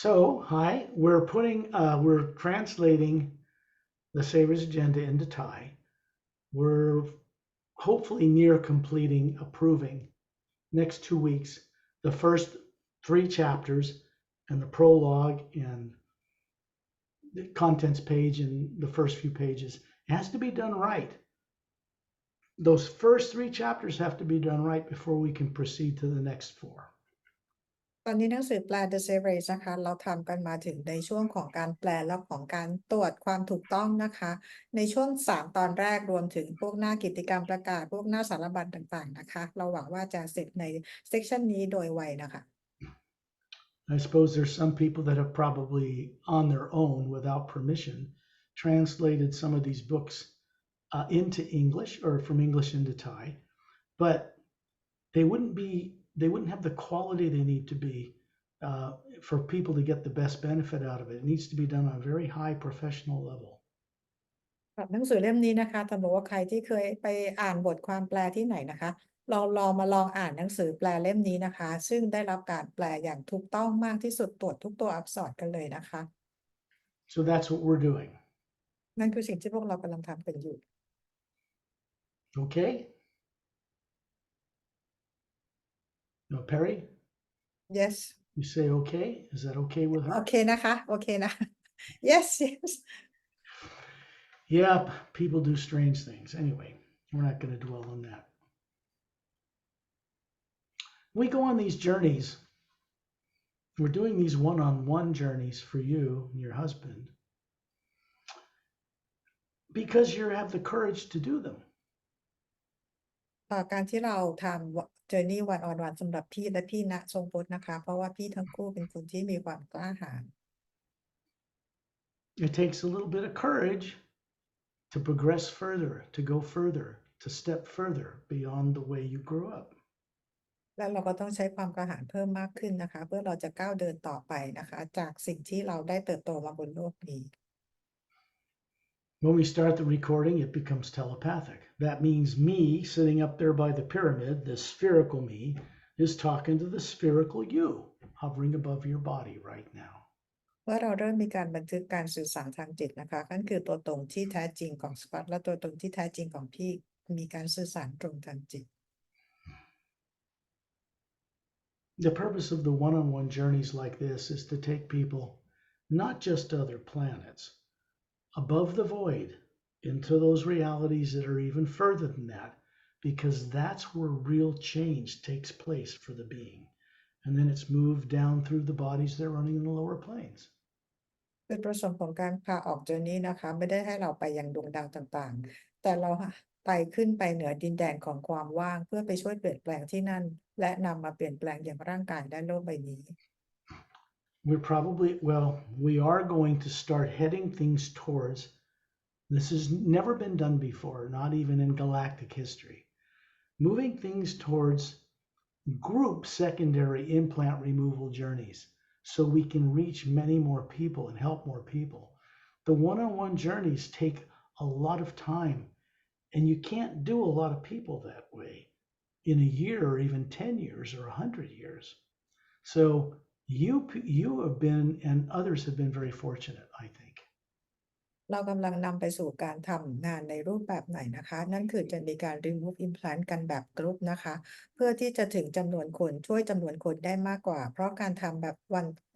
So, hi, we're translating the Savior's Agenda into Thai. We're hopefully near completing, approving next 2 weeks, the first 3 chapters and the prologue and the contents page and the first few pages. It has to be done right. Those first 3 chapters have to be done right before we can proceed to the next 4. ตอนนี้หนังสือแปล The Series นะคะเราทำกันมาถึงในช่วงของการแปลและของการตรวจความถูกต้องนะคะในช่วง3ตอนแรกรวมถึงพวกหน้ากิจกรรมประกาศพวกหน้าสารบัญต่างๆนะคะเราหวังว่าจะเสร็จในเซกชันนี้โดยไวนะคะ I suppose there's some people that have probably on their own without permission translated some of these books into English or from English into Thai, but they wouldn't have the quality they need to be for people to get the best benefit out of it. It needs to be done on a very high professional level. หนังสือเล่มนี้นะคะถ้าบอกว่าใครที่เคยไปอ่านบทความแปลที่ไหนนะคะลองมาลองอ่านหนังสือแปลเล่มนี้นะคะซึ่งได้รับการแปลอย่างถูกต้องมากที่สุดตรวจทุกตัวอักษรกันเลยนะคะ So that's what we're doing. นั่นคือสิ่งที่พวกเรากำลังทำกันอยู่ Okay? No, Perry? yes You say okay? Is that okay with her? โอเคนะคะโอเคนะ yes yes Yeah, people do strange things. Anyway, we're not going to dwell on that. We go on these journeys. We're doing these one-on-one journeys for you and your husband because you have the courage to do them. การที่เราทำ Journey One on One สำหรับพี่และพี่ณทรงพจน์นะคะเพราะว่าพี่ทั้งคู่เป็นคนที่มีความกล้าหาญ It takes a little bit of courage to progress further, to go further, to step further beyond the way you grew up. แล้วเราก็ต้องใช้ความกล้าหาญเพิ่มมากขึ้นนะคะเพื่อเราจะก้าวเดินต่อไปนะคะจากสิ่งที่เราได้เติบโตมาบนโลกนี้ When we start the recording, it becomes telepathic. That means me sitting up there by the pyramid, the spherical me, is talking to the spherical you hovering above your body right now. เมื่อเราเริ่มมีการบันทึกการสื่อสารทางจิตนะคะนั่นคือตัวตนที่แท้จริงของสกอตและตัวตนที่แท้จริงของพี่มีการสื่อสารตรงทางจิต The purpose of the one-on-one journeys like this is to take people not just to other planets, above the void, into those realities that are even further than that, because that's where real change takes place for the being. And then it's moved down through the bodies they're running in the lower planes. เป็นประสงค์ของการพาออกเจอนี้นะคะไม่ได้ให้เราไปยังดวงดาวต่างๆแต่เราไปขึ้นไปเหนือดินแดนของความว่างเพื่อไปช่วยเปลี่ยนแปลงที่นั่นและนำมาเปลี่ยนแปลงอย่างร่างกายและโลกใบนี้ we are going to start heading things towards, this has never been done before, not even in galactic history, moving things towards group secondary implant removal journeys so we can reach many more people and help more people. The one-on-one journeys take a lot of time, and you can't do a lot of people that way in a year or even 10 years or 100 years. So you have been, and others have been very fortunate, I think. เรากำลังนำไปสู่การทำงานในรูปแบบไหนนะคะนั่นคือจะมีการ remove implant กันแบบกรุ๊ปนะคะเพื่อที่จะถึงจำนวนคนช่วยจำนวนคนได้มากกว่าเพราะการทำแบบ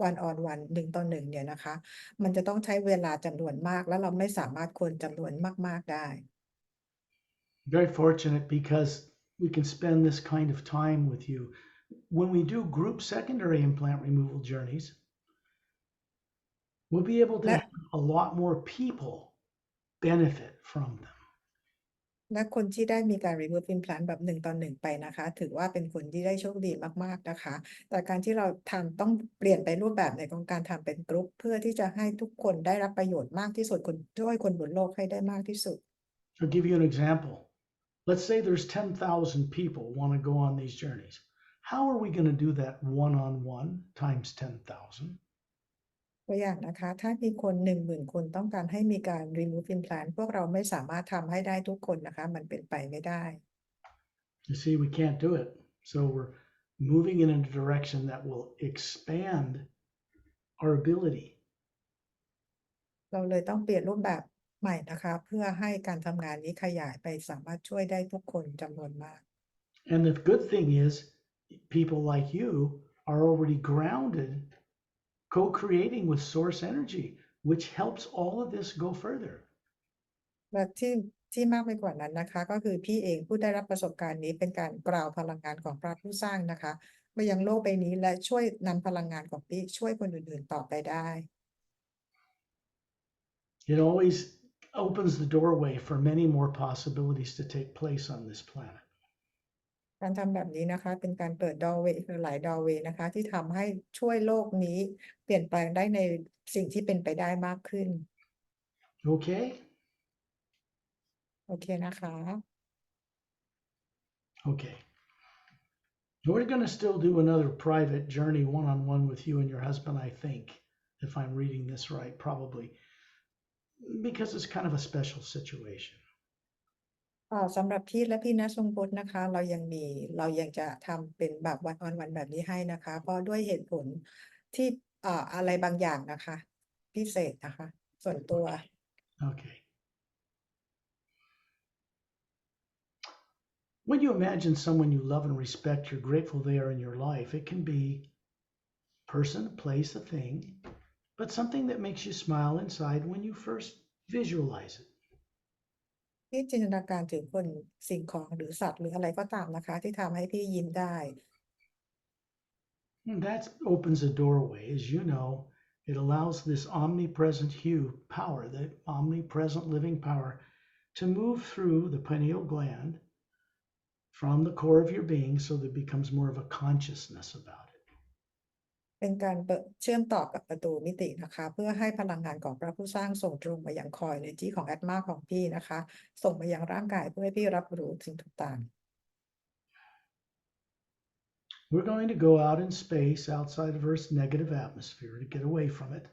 one on one 1 ต่อ 1เนี่ยนะคะมันจะต้องใช้เวลาจำนวนมากและเราไม่สามารถคนจำนวนมากๆได้ Very fortunate because we can spend this kind of time with you. When we do group secondary implant removal journeys, we'll be able to have a lot more people benefit from them. และคนที่ได้มีการ remove implant แบบ1 ต่อ 1ไปนะคะถือว่าเป็นคนที่ได้โชคดีมากๆนะคะแต่การที่เราทำต้องเปลี่ยนไปรูปแบบในของการทำเป็นกรุ๊ปเพื่อที่จะให้ทุกคนได้รับประโยชน์มากที่สุดช่วยคนบนโลกให้ได้มากที่สุด I'll give you an example. Let's say there's 10,000 people want to go on these journeys. How are we going to do that one-on-one times 10,000? ตัวอย่างนะคะถ้ามีคน 10,000 คนต้องการให้มีการ remove implant พวกเราไม่สามารถทำให้ได้ทุกคนนะคะมันเป็นไปไม่ได้ You see, we can't do it. So we're moving in a direction that will expand our ability. เราเลยต้องเปลี่ยนรูปแบบใหม่นะคะเพื่อให้การทำงานนี้ขยายไปสามารถช่วยได้ทุกคนจำนวนมาก And the good thing is, people like you are already grounded, co-creating with source energy, which helps all of this go further. และที่มากไปกว่านั้นนะคะก็คือพี่เองผู้ได้รับประสบการณ์นี้เป็นการกล่าวพลังงานของพระผู้สร้างนะคะมายังโลกใบนี้และช่วยนำพลังงานของพี่ช่วยคนอื่นๆต่อไปได้ It always opens the doorway for many more possibilities to take place on this planet. การทำแบบนี้นะคะเป็นการเปิดดอเวย์หลายดอเวย์นะคะที่ทำให้ช่วยโลกนี้เปลี่ยนแปลงได้ในสิ่งที่เป็นไปได้มากขึ้น Okay? โอเคนะคะ Okay. We're going to still do another private journey one-on-one with you and your husband, I think, if I'm reading this right, probably, because it's kind of a special situation. สำหรับพี่และพี่ณทรงพจน์นะคะเรายังจะทำเป็นแบบวันออนวันแบบนี้ให้นะคะเพราะด้วยเหตุผลที่อะไรบางอย่างนะคะพิเศษนะคะส่วนตัว Okay. When you imagine someone you love and respect, you're grateful they are in your life, it can be a person, a place, a thing, but something that makes you smile inside when you first visualize it. พี่จินตนาการถึงคนสิ่งของหรือสัตว์หรืออะไรก็ตามนะคะที่ทำให้พี่ยิ้มได้ And that opens a doorway. As you know, it allows this omnipresent hue power, the omnipresent living power, to move through the pineal gland from the core of your being so there becomes more of a consciousness about it. เป็นการเชื่อมต่อกับประตูมิตินะคะเพื่อให้พลังงานของพระผู้สร้างส่งตรงมายังคอยในที่ของแอตมาของพี่นะคะส่งมายังร่างกายเพื่อให้พี่รับรู้สิ่งต่าง We're going to go out in space outside of Earth's negative atmosphere to get away from it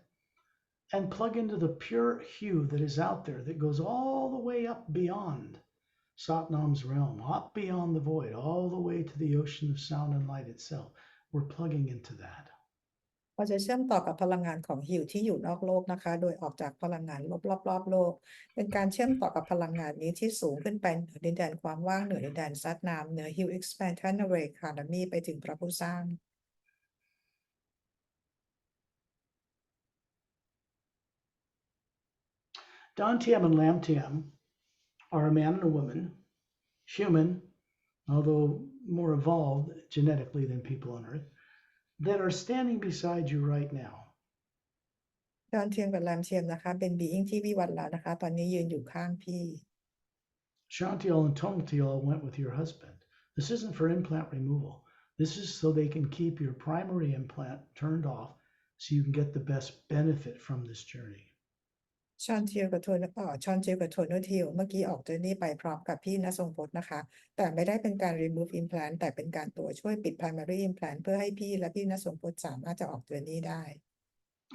and plug into the pure hue that is out there that goes all the way up beyond Satnam's realm, up beyond the void, all the way to the ocean of sound and light itself. We're plugging into that. เราจะเชื่อมต่อกับพลังงานของฮิวที่อยู่นอกโลกนะคะโดยออกจากพลังงานรอบโลกเป็นการเชื่อมต่อกับพลังงานนี้ที่สูงขึ้นไปเหนือดินแดนความว่างเหนือดินแดนซัดน้ำเหนือฮิว expansion array economy ไปถึงพระผู้สร้าง Dantian and Lamtian are a man and a woman, human, although more evolved genetically than people on Earth, that are standing beside you right now. ดอนเทียมกับแรมเทียมนะคะเป็นบีอิงที่วิวัฒน์แล้วนะคะตอนนี้ยืนอยู่ข้างพี่ Shantiel and Tonatiel went with your husband. This isn't for implant removal. This is so they can keep your primary implant turned off so you can get the best benefit from this journey. ชอนเทียกับโทนชอนเทียกับโทนทิวเมื่อกี้ออกเจอร์นี่ไปพร้อมกับพี่ณทรงพจน์นะคะแต่ไม่ได้เป็นการ remove implant แต่เป็นการตัวช่วยปิด primary implant เพื่อให้พี่และพี่ณทรงพจน์สามารถจะออกเจอร์นี่ได้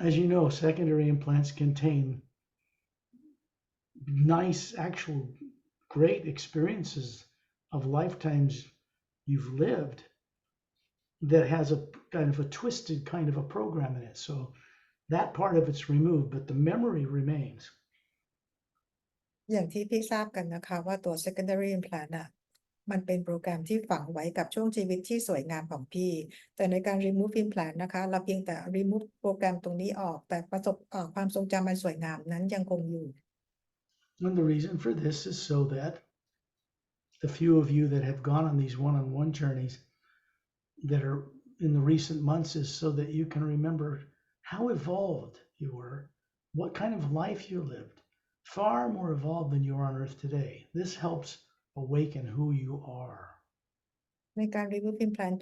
As you know, secondary implants contain nice, actual, great experiences of lifetimes you've lived that has a kind of a twisted kind of a program in it. So that part of it's removed, but the memory remains. อย่างที่พี่ทราบกันนะคะว่าตัว secondary implant มันเป็นโปรแกรมที่ฝังไว้กับช่วงชีวิตที่สวยงามของพี่แต่ในการ remove implant นะคะเราเพียงแต่ remove โปรแกรมตรงนี้ออกแต่ความทรงจำมันสวยงามนั้นยังคงอยู่ And the reason for this is so that the few of you that have gone on these one-on-one journeys that are in the recent months is so that you can remember how evolved you were, what kind of life you lived, far more evolved than you are on Earth today. This helps awaken who you are. ในการ remove implant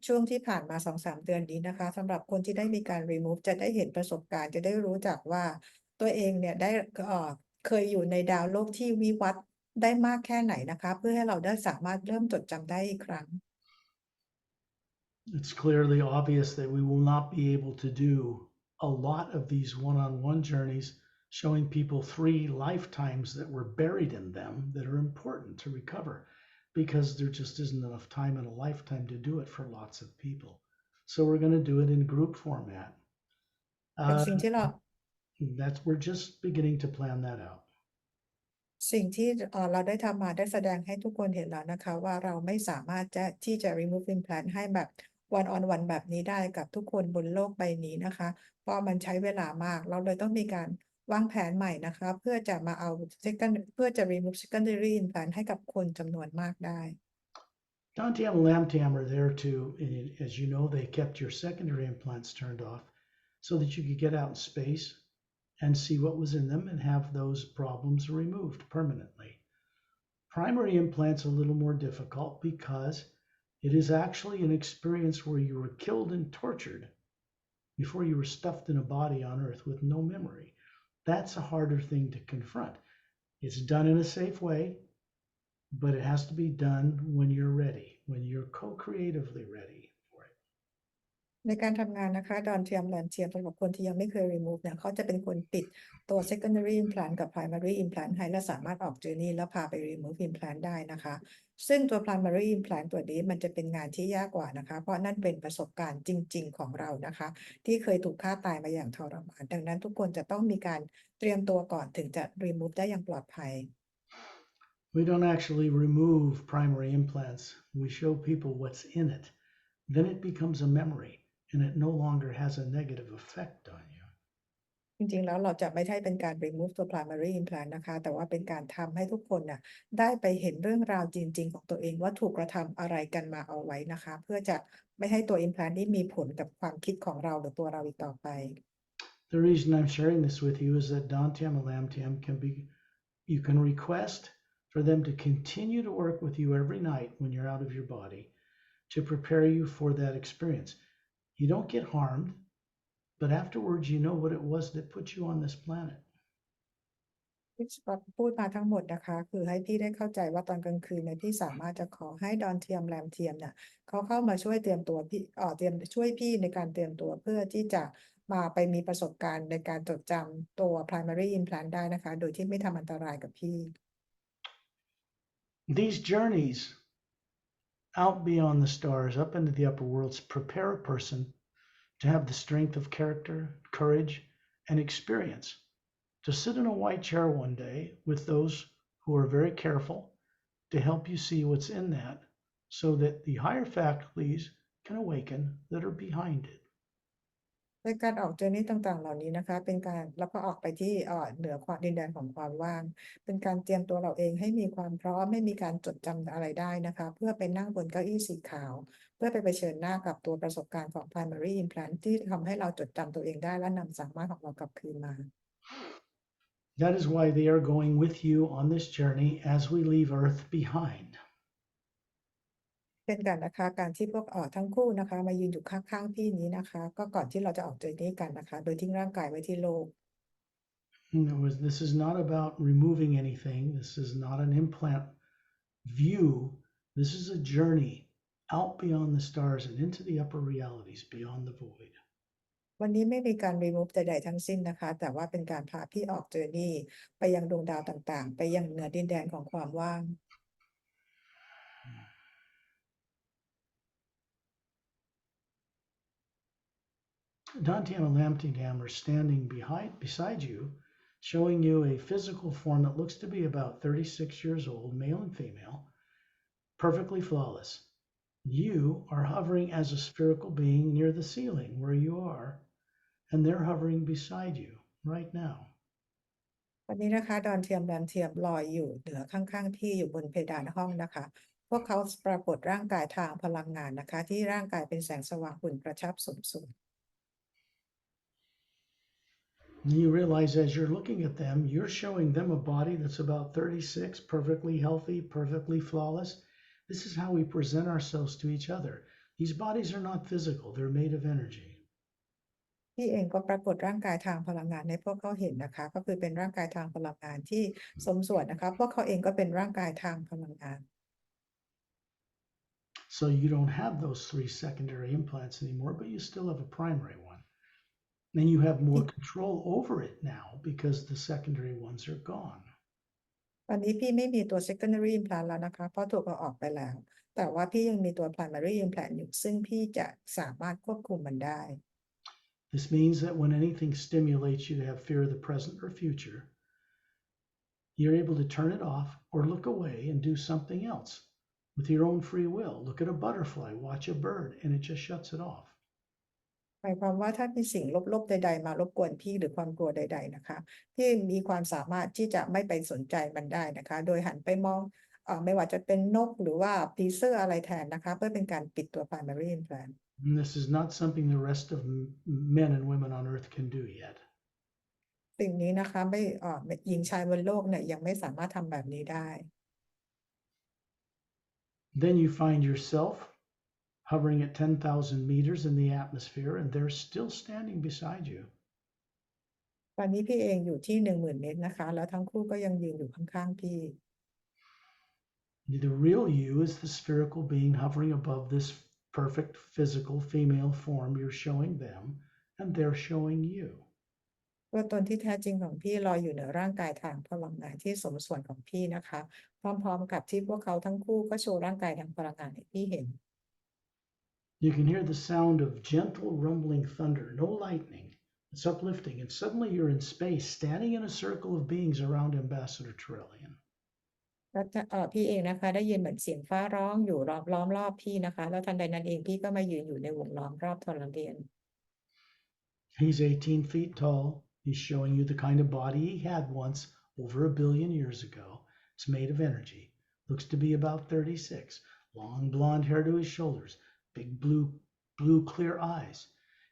ช่วงที่ผ่านมา 2-3 เดือนนี้นะคะสำหรับคนที่ได้มีการ remove จะได้เห็นประสบการณ์จะได้รู้จักว่าตัวเองเนี่ยได้เคยอยู่ในดาวโลกที่วิวัฒน์ได้มากแค่ไหนนะคะเพื่อให้เราได้สามารถเริ่มจดจำได้อีกครั้ง It's clearly obvious that we will not be able to do a lot of these one-on-one journeys showing people 3 lifetimes that were buried in them that are important to recover because there just isn't enough time in a lifetime to do it for lots of people. So we're going to do it in group format. เป็น Uh, สิ่งที่เรา we're just beginning to plan that out. สิ่งที่เราได้ทำมาได้แสดงให้ทุกคนเห็นแล้วนะคะว่าเราไม่สามารถที่จะ remove implant ให้แบบ one on one แบบนี้ได้กับทุกคนบนโลกใบนี้นะคะเพราะมันใช้เวลามากเราเลยต้องมีการวางแผนใหม่นะคะเพื่อจะมาเอา เพื่อจะ remove secondary implant ให้กับคนจำนวนมากได้ Dantian and Lamtam are there to, as you know, they kept your secondary implants turned off so that you could get out in space and see what was in them and have those problems removed permanently. Primary implants a little more difficult because it is actually an experience where you were killed and tortured before you were stuffed in a body on Earth with no memory. That's a harder thing to confront. It's done in a safe way, but it has to be done when you're ready, when you're co-creatively ready for it. ในการทำงานนะคะดอนเทียมแลนเทียมสำหรับคนที่ยังไม่เคย remove เนี่ยเขาจะเป็นคนปิดตัว secondary implant กับ primary implant ให้และสามารถออก journey แล้วพาไป remove implant ได้นะคะซึ่งตัว primary implant ตัวนี้มันจะเป็นงานที่ยากกว่านะคะเพราะนั่นเป็นประสบการณ์จริงๆของเรานะคะที่เคยถูกฆ่าตายมาอย่างทรมานดังนั้นทุกคนจะต้องมีการเตรียมตัวก่อนถึงจะ remove ได้อย่างปลอดภัย We don't actually remove primary implants. We show people what's in it. Then it becomes a memory and it no longer has a negative effect on you. จริงๆแล้วเราจะไม่ใช่เป็นการ remove ตัว primary implant นะคะแต่ว่าเป็นการทำให้ทุกคนน่ะได้ไปเห็นเรื่องราวจริงๆของตัวเองว่าถูกกระทำอะไรกันมาเอาไว้นะคะเพื่อจะไม่ให้ตัว implant นี้มีผลกับความคิดของเราหรือตัวเราอีกต่อไป The reason I'm sharing this with you is that Dantiam and Lamtiam you can request for them to continue to work with you every night when you're out of your body to prepare you for that experience. You don't get harmed, but afterwards you know what it was that put you on this planet. ที่พูดมาทั้งหมดนะคะคือให้พี่ได้เข้าใจว่าตอนกลางคืนเนี่ยพี่สามารถจะขอให้ดอนเทียมแรมเทียมเนี่ยเขาเข้ามาช่วยเตรียมตัวพี่ช่วยพี่ในการเตรียมตัวเพื่อที่จะมาไปมีประสบการณ์ในการจดจำตัว primary implant ได้นะคะโดยที่ไม่ทำอันตรายกับพี่ These journeys out beyond the stars, up into the upper worlds, prepare a person to have the strength of character, courage, and experience to sit in a white chair one day with those who are very careful to help you see what's in that so that the higher faculties can awaken that are behind it. ในการออกเจอร์นี่ต่างๆเหล่านี้นะคะเป็นการแล้วก็ออกไปที่เหนือความดินแดนของความว่างเป็นการเตรียมตัวเราเองให้มีความพร้อมให้มีการจดจำอะไรได้นะคะเพื่อไปนั่งบนเก้าอี้สีขาวเพื่อไปเผชิญหน้ากับตัวประสบการณ์ของ primary implant ที่ทำให้เราจดจำตัวเองได้และนำสามารถของเรากลับคืนมา That is why they are going with you on this journey as we leave Earth behind. เช่นกันนะคะการที่พวกทั้งคู่นะคะมายืนอยู่ข้างๆพี่นี้นะคะก็ก่อนที่เราจะออกเจอร์นี่กันนะคะโดยทิ้งร่างกายไว้ที่โลก This is not about removing anything. This is not an implant view. This is a journey out beyond the stars and into the upper realities beyond the void. วันนี้ไม่มีการ remove ใดๆทั้งสิ้นนะคะแต่ว่าเป็นการพาพี่ออกเจอร์นี่ไปยังดวงดาวต่างๆไปยังเหนือดินแดนของความว่าง Dantiam and Lamtingham are standing beside you, showing you a physical form that looks to be about 36 years old, male and female, perfectly flawless. You are hovering as a spherical being near the ceiling where you are, and they're hovering beside you right now. วันนี้นะคะดอนเทียมแรมเทียมลอยอยู่เหนือข้างๆพี่อยู่บนเพดานห้องนะคะพวกเขาปรากฏร่างกายทางพลังงานนะคะที่ร่างกายเป็นแสงสว่างอุ่นกระชับสูงสุด You realize as you're looking at them, you're showing them a body that's about 36, perfectly healthy, perfectly flawless. This is how we present ourselves to each other. These bodies are not physical, they're made of energy. พี่เองก็ปรากฏร่างกายทางพลังงานให้พวกเขาเห็นนะคะก็คือเป็นร่างกายทางพลังงานที่สมส่วนนะคะพวกเขาเองก็เป็นร่างกายทางพลังงาน So you don't have those 3 secondary implants anymore, but you still have a primary one. And you have more control over it now because the secondary ones are gone. วันนี้พี่ไม่มีตัว secondary implant แล้วนะคะเพราะถูกเอาออกไปแล้วแต่ว่าพี่ยังมีตัว primary implant อยู่ซึ่งพี่จะสามารถควบคุมมันได้ This means that when anything stimulates you to have fear of the present or future, you're able to turn it off or look away and do something else with your own free will. Look at a butterfly, watch a bird, and it just shuts it off. หมายความว่าถ้ามีสิ่งลบๆใดๆมารบกวนพี่หรือความกลัวใดๆนะคะพี่มีความสามารถที่จะไม่ไปสนใจมันได้นะคะโดยหันไปมองไม่ว่าจะเป็นนกหรือว่าปีเสื้ออะไรแทนนะคะเพื่อเป็นการปิดตัว primary implant And this is not something the rest of men and women on earth can do yet. สิ่งนี้นะคะไม่หญิงชายบนโลกเนี่ยยังไม่สามารถทำแบบนี้ได้ Then you find yourself hovering at 10,000 meters in the atmosphere, and they're still standing beside you. ตอนนี้พี่เองอยู่ที่ 10,000 เมตรนะคะแล้วทั้งคู่ก็ยังยืนอยู่ข้างๆพี่ The real you is the spherical being hovering above this perfect physical female form you're showing them, and they're showing you. ตัวตนที่แท้จริงของพี่ลอยอยู่เหนือร่างกายทางพลังงานที่สมส่วนของพี่นะคะพร้อมๆกับที่พวกเขาทั้งคู่ก็โชว์ร่างกายทางพลังงานให้พี่เห็น You can hear the sound of gentle rumbling thunder, no lightning. It's uplifting, and suddenly you're in space, standing in a circle of beings around Ambassador Trillian. แล้วพี่เองนะคะได้ยินเหมือนเสียงฟ้าร้องอยู่ล้อมรอบพี่นะคะแล้วทันใดนั้นเองพี่ก็มายืนอยู่ในวงล้อมรอบทรเรียน He's 18 feet tall. He's showing you the kind of body he had once over 1 billion years ago. It's made of energy. Looks to be about 36. Long blonde hair to his shoulders. Big blue clear eyes.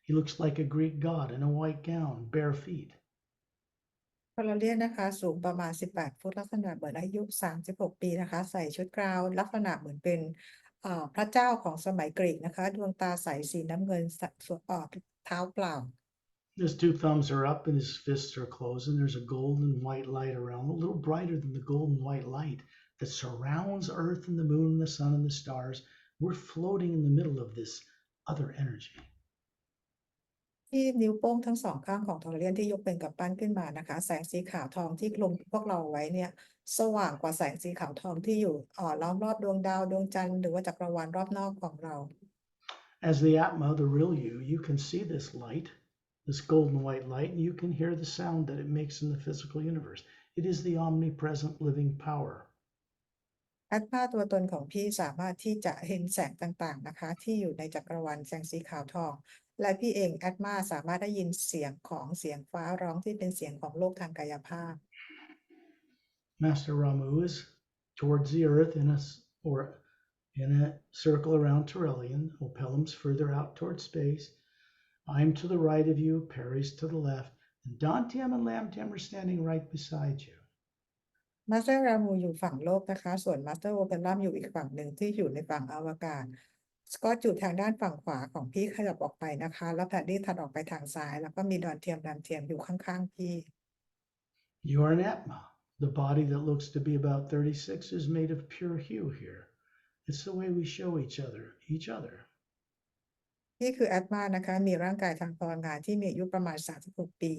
He looks like a Greek god in a white gown, bare feet. ทรเรียนนะคะสูงประมาณ18ฟุตลักษณะเหมือนอายุ36 ปีนะคะใส่ชุดกราวลักษณะเหมือนเป็นพระเจ้าของสมัยกรีกนะคะดวงตาใสสีน้ำเงินเท้าเปล่า His two thumbs are up and his fists are closed, and there's a golden white light around, a little brighter than the golden white light that surrounds Earth and the moon and the sun and the stars. We're floating in the middle of this other energy. ที่นิ้วโป้งทั้งสองข้างของทรเรียนที่ยกเป็นกำปั้นขึ้นมานะคะแสงสีขาวทองที่คลุมพวกเราไว้เนี่ยสว่างกว่าแสงสีขาวทองที่อยู่ล้อมรอบดวงดาวดวงจันทร์หรือว่าจักรวาลรอบนอกของเรา As the Atma, the real you can see this light, this golden white light, and you can hear the sound that it makes in the physical universe. It is the omnipresent living power. แอดมาตัวตนของพี่สามารถที่จะเห็นแสงต่างๆนะคะที่อยู่ในจักรวาลแสงสีขาวทองและพี่เองแอดมาสามารถได้ยินเสียงของเสียงฟ้าร้องที่เป็นเสียงของโลกทางกายภาพ Master Ramu is towards the earth in a circle around Trillian. Opelum's further out towards space. I'm to the right of you, Perry's to the left, and Dantiam and Lamtiam are standing right beside you. มาสเตอร์รามูอยู่ฝั่งโลกนะคะส่วนมาสเตอร์โอเปรัมอยู่อีกฝั่งหนึ่งที่อยู่ในฝั่งอวกาศสกอตอยู่ทางด้านฝั่งขวาของพี่ขยับออกไปนะคะแล้วแพดดี้ถัดออกไปทางซ้ายแล้วก็มีดอนเทียมดันเทียมอยู่ข้างๆพี่ You are an Atma. The body that looks to be about 36 is made of pure hue here. It's the way we show each other. นี่คือแอดมานะคะมีร่างกายทางพลังงานที่มีอายุประมาณ36 ปี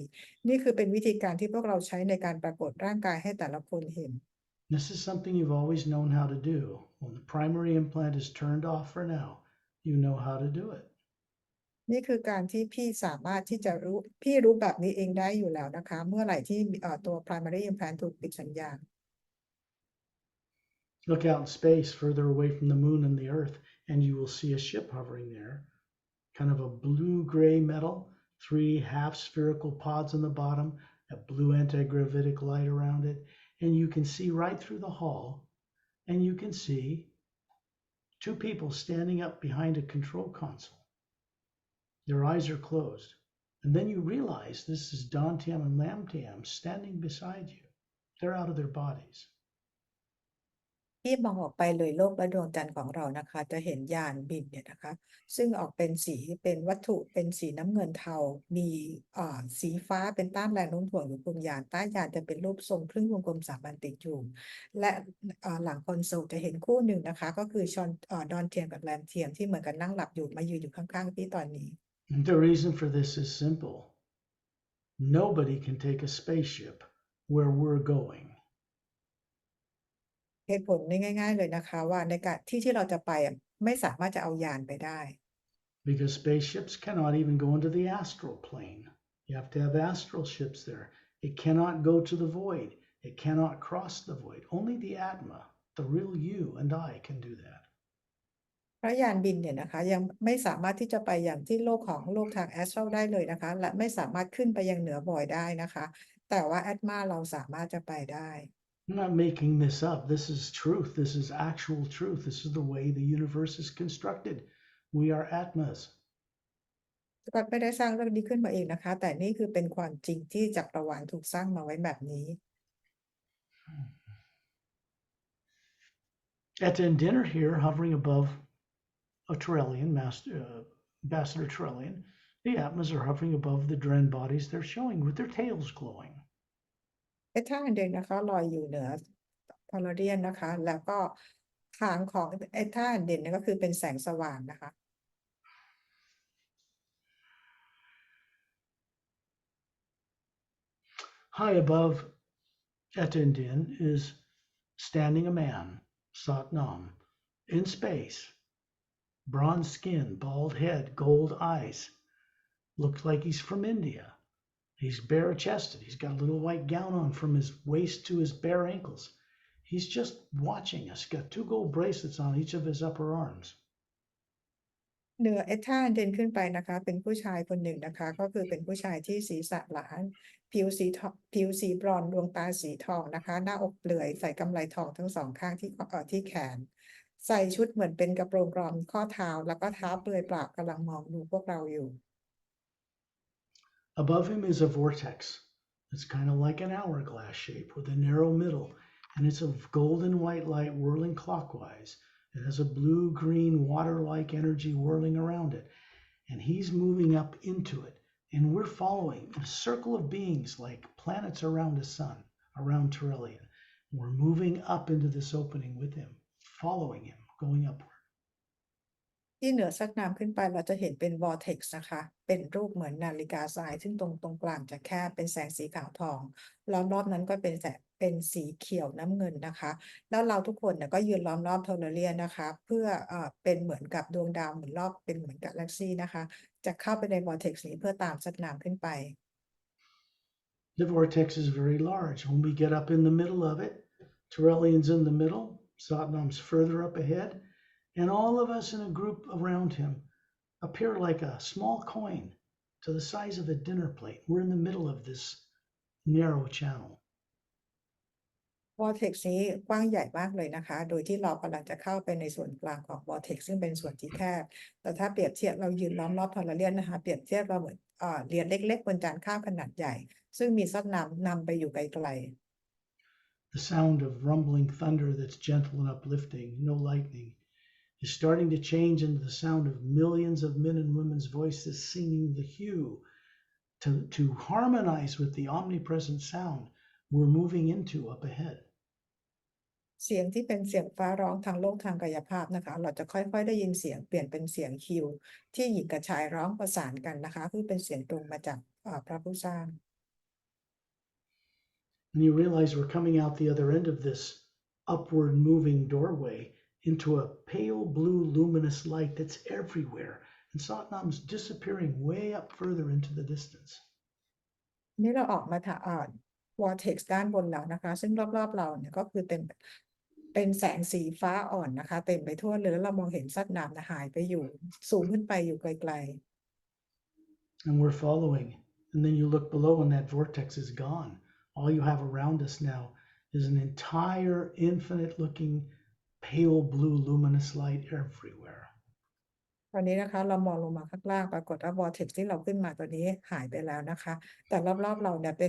นี่คือเป็นวิธีการที่พวกเราใช้ในการปรากฏร่างกายให้แต่ละคนเห็น This is something you've always known how to do. When the primary implant is turned off for now, you know how to do it. นี่คือการที่พี่สามารถที่จะพี่รู้แบบนี้เองได้อยู่แล้วนะคะเมื่อไหร่ที่ตัว primary implant ถูกปิดสัญญาณ Look out in space further away from the moon and the earth, and you will see a ship hovering there, kind of a blue-gray metal, 3 half-spherical pods on the bottom, a blue anti-gravitic light around it, and you can see right through the hull, and you can see 2 people standing up behind a control console. Their eyes are closed, and then you realize this is Dantiam and Lamtiam standing beside you. They're out of their bodies. ที่มองออกไปเลยโลกและดวงจันทร์ของเรานะคะจะเห็นยานบินเนี่ยนะคะซึ่งออกเป็นสีเป็นวัตถุเป็นสีน้ำเงินเทามีสีฟ้าเป็นต้านแรงโน้มถ่วงอยู่บนยานใต้ยานจะเป็นรูปทรงครึ่งวงกลม3 อันติดอยู่และหลังคอนโซลจะเห็นคู่หนึ่งนะคะก็คือดอนเทียมกับแรมเทียมที่เหมือนกันนั่งหลับอยู่มายืนอยู่ข้างๆพี่ตอนนี้ The reason for this is simple. Nobody can take a spaceship where we're going. เหตุผลง่ายๆเลยนะคะว่าในการที่เราจะไปไม่สามารถจะเอายานไปได้ because spaceships cannot even go into the astral plane. You have to have astral ships there. It cannot go to the void. It cannot cross the void. Only the Atma, the real you and I, can do that. พระยานบินเนี่ยนะคะยังไม่สามารถที่จะไปอย่างที่โลกทางแอสทรัลได้เลยนะคะและไม่สามารถขึ้นไปยังเหนือ void ได้นะคะแต่ว่าแอตมาเราสามารถจะไปได้ I'm not making this up. This is truth. This is actual truth. This is the way the universe is constructed. We are Atmas. ก็ไม่ได้สร้างเรื่องนี้ขึ้นมาเองนะคะแต่นี่คือเป็นความจริงที่จักรวาลถูกสร้างมาไว้แบบนี้ At the dinner here, hovering above a Trellian, Ambassador Trellian, the Atmas are hovering above the Dren bodies they're showing with their tails glowing. เอท่าอันเดินนะคะลอยอยู่เหนือพอลเดียนนะคะแล้วก็หางของเอท่าอันเด่นก็คือเป็นแสงสว่างนะคะ High above Etendin is standing a man, Satnam, in space. Bronze skin, bald head, gold eyes. Looks like he's from India. He's bare chested. He's got a little white gown on from his waist to his bare ankles. He's just watching us. Got 2 gold bracelets on each of his upper arms. เหนือเอท่าอันเด่นขึ้นไปนะคะเป็นผู้ชายคนหนึ่งนะคะก็คือเป็นผู้ชายที่ศีรษะหลานผิวสีทองผิวสีบรอนซ์ดวงตาสีทองนะคะหน้าอกเปลือยใส่กำไลทองทั้ง2ข้างที่แขนใส่ชุดเหมือนเป็นกระโปรงกรอมข้อเท้าแล้วก็เท้าเปลือยเปล่ากำลังมองดูพวกเราอยู่ Above him is a vortex. It's kind of like an hourglass shape with a narrow middle, and it's of golden white light whirling clockwise. It has a blue-green water-like energy whirling around it, and he's moving up into it, and we're following in a circle of beings like planets around a sun, around Terrellian. We're moving up into this opening with him, following him, going upward. ที่เหนือสักน้ำขึ้นไปเราจะเห็นเป็น vortex นะคะเป็นรูปเหมือนนาฬิกาทรายซึ่งตรงกลางจะแคบเป็นแสงสีขาวทองล้อมรอบนั้นก็เป็นสีเขียวน้ำเงินนะคะแล้วเราทุกคนเนี่ยก็ยืนล้อมรอบโทเลเรียนนะคะเพื่อเป็นเหมือนกับดวงดาวเหมือนรอบเป็นเหมือนกาแล็กซี่นะคะจะเข้าไปใน vortex นี้เพื่อตามสักน้ำขึ้นไป The vortex is very large. When we get up in the middle of it, Terrellian's in the middle, Satnam's further up ahead, and all of us in a group around him appear like a small coin to the size of a dinner plate. We're in the middle of this narrow channel. vortex นี้กว้างใหญ่มากเลยนะคะโดยที่เรากำลังจะเข้าไปในส่วนกลางของ vortex ซึ่งเป็นส่วนที่แคบแต่ถ้าเปรียบเทียบเรายืนล้อมรอบพอลเลียนนะคะเปรียบเทียบเราเหมือนเหรียญเล็กๆบนจานข้าวขนาดใหญ่ซึ่งมีซัดนำไปอยู่ไกลๆ The sound of rumbling thunder that's gentle and uplifting, no lightning, is starting to change into the sound of millions of men and women's voices singing the hue. To harmonize with the omnipresent sound we're moving into up ahead. เสียงที่เป็นเสียงฟ้าร้องทางโลกทางกายภาพนะคะเราจะค่อยๆได้ยินเสียงเปลี่ยนเป็นเสียงคิวที่หญิงกับชายร้องประสานกันนะคะคือเป็นเสียงตรงมาจากพระผู้สร้าง And you realize we're coming out the other end of this upward moving doorway into a pale blue luminous light that's everywhere, and Satnam's disappearing way up further into the distance. นี่เราออกมาvortex ด้านบนแล้วนะคะซึ่งรอบๆเราเนี่ยก็คือเป็นแสงสีฟ้าอ่อนนะคะเต็มไปทั่วเลยแล้วเรามองเห็นสัตว์น้ำหายไปอยู่สูงขึ้นไปอยู่ไกล And we're following, and then you look below and that vortex is gone. All you have around us now is an entire infinite looking pale blue luminous light everywhere. ๆตอนนี้นะคะเรามองลงมาข้างล่างปรากฏว่า vortex ที่เราขึ้นมาตัวนี้หายไปแล้วนะคะแต่รอบๆเราเนี่ยเ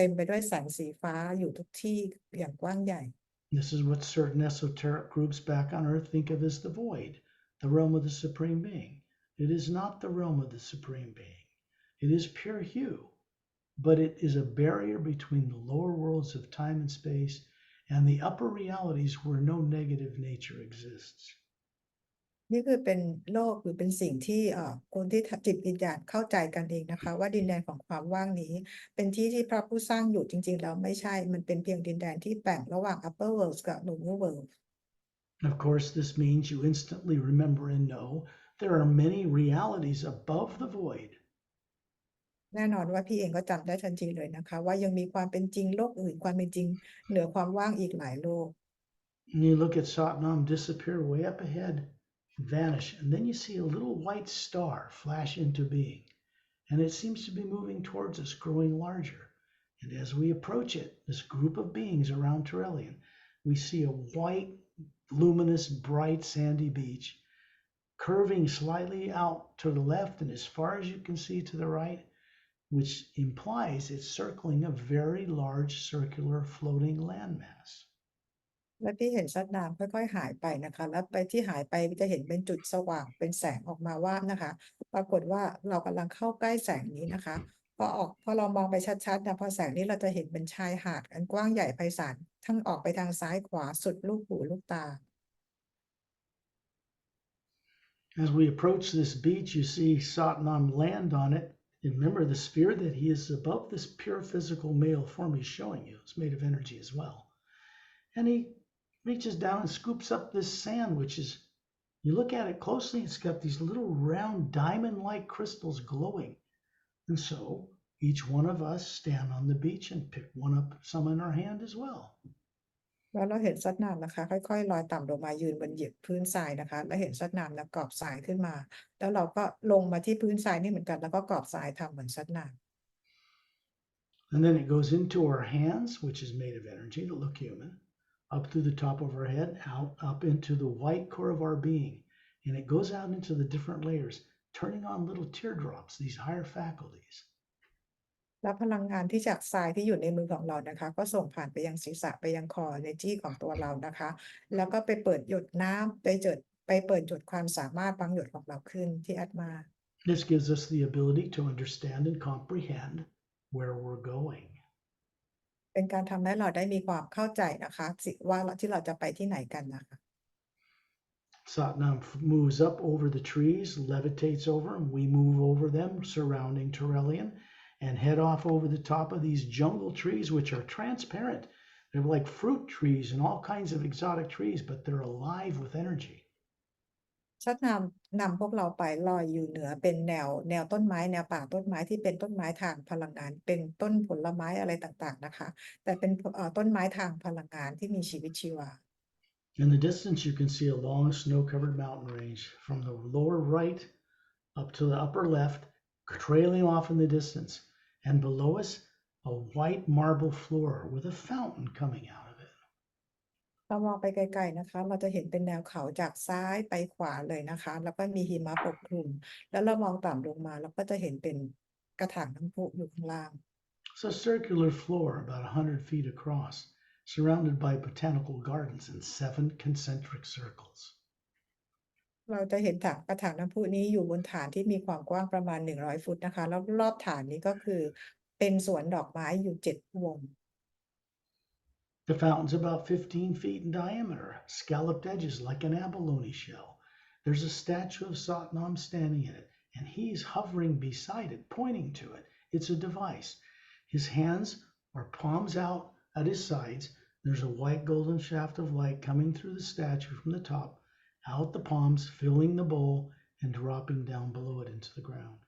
ต็มไปด้วยแสงสีฟ้าอยู่ทุกที่อย่างกว้างใหญ่ This is what certain esoteric groups back on Earth think of as the void, the realm of the Supreme Being. It is not the realm of the Supreme Being. It is pure hue, but it is a barrier between the lower worlds of time and space and the upper realities where no negative nature exists. นี่คือเป็นโลกหรือเป็นสิ่งที่คนที่จิตวิญญาณเข้าใจกันเองนะคะว่าดินแดนของความว่างนี้เป็นที่ที่พระผู้สร้างอยู่จริงๆแล้วไม่ใช่มันเป็นเพียงดินแดนที่แบ่งระหว่าง upper world กับ lower world Of course, this means you instantly remember and know There are many realities above the void. แน่นอนว่าพี่เองก็จำได้ทันทีเลยนะคะว่ายังมีความเป็นจริงโลกอื่นความเป็นจริงเหนือความว่างอีกหลายโลก And you look at Satnam disappear way up ahead, vanish, and then you see a little white star flash into being. And it seems to be moving towards us, growing larger. And as we approach it, this group of beings around Turelian, we see a white, luminous, bright, sandy beach, curving slightly out to the left and as far as you can see to the right, which implies it's circling a very large circular floating landmass. และพี่เห็นซัดน้ำค่อยๆหายไปนะคะแล้วไปที่หายไปจะเห็นเป็นจุดสว่างเป็นแสงออกมาว่านะคะปรากฏว่าเรากำลังเข้าใกล้แสงนี้นะคะพอเรามองไปชัดๆนะพอแสงนี้เราจะเห็นเป็นชายหาดอันกว้างใหญ่ไพศาลทั้งออกไปทางซ้ายขวาสุดลูกหูลูกตา As we approach this beach, you see Satnam land on it. And remember, the sphere that he is above this pure physical male form he's showing you is made of energy as well. And he reaches down and scoops up this sand, which is, you look at it closely, it's got these little round diamond-like crystals glowing. And so each one of us stand on the beach and pick one up, some in our hand as well. แล้วเราเห็นซัดน้ำนะคะค่อยๆลอยต่ำลงมายืนบนเหยียบพื้นทรายนะคะแล้วเห็นซัดน้ำนะกอบทรายขึ้นมาแล้วเราก็ลงมาที่พื้นทรายนี่เหมือนกันแล้วก็กอบทรายทำเหมือนซัดน้ำ And then it goes into our hands, which is made of energy to look human, up through the top of our head, out, up into the white core of our being. And it goes out into the different layers, turning on little teardrops, these higher faculties. แล้วพลังงานที่จากทรายที่อยู่ในมือของเรานะคะก็ส่งผ่านไปยังศีรษะไปยังคอ energy ของตัวเรานะคะแล้วก็ไปเปิดหยดน้ำไปเปิดหยดความสามารถบางหยดของเราขึ้นที่อัตมา This gives us the ability to understand and comprehend where we're going. เป็นการทำให้เราได้มีความเข้าใจนะคะว่าที่เราจะไปที่ไหนกันนะคะ Satnam moves up over the trees, levitates over them. We move over them, surrounding Turelian, and head off over the top of these jungle trees, which are transparent. They're like fruit trees and all kinds of exotic trees, but they're alive with energy. ชัดนำพวกเราไปลอยอยู่เหนือเป็นแนวต้นไม้แนวป่าต้นไม้ที่เป็นต้นไม้ทางพลังงานเป็นต้นผลไม้อะไรต่างๆนะคะแต่เป็นต้นไม้ทางพลังงานที่มีชีวิตชีวา In the distance, you can see a long snow-covered mountain range from the lower right up to the upper left, trailing off in the distance. And below us, a white marble floor with a fountain coming out of it. เรามองไปไกลๆนะคะเราจะเห็นเป็นแนวเขาจากซ้ายไปขวาเลยนะคะแล้วก็มีหิมะปกคลุมแล้วเรามองต่ำลงมาเราก็จะเห็นเป็นกระถางน้ำพุอยู่ข้างล่าง It's a circular floor about 100 feet across, surrounded by botanical gardens in 7 concentric circles. เราจะเห็นกระถางน้ำพุนี้อยู่บนฐานที่มีความกว้างประมาณ100ฟุตนะคะแล้วรอบฐานนี้ก็คือเป็นสวนดอกไม้อยู่7 วง The fountain's about 15 feet in diameter, scalloped edges like an abalone shell. There's a statue of Satnam standing in it, and he's hovering beside it, pointing to it. It's a device. His hands are palms out at his sides. There's a white golden shaft of light coming through the statue from the top, out the palms, filling the bowl, and dropping down below it into the ground.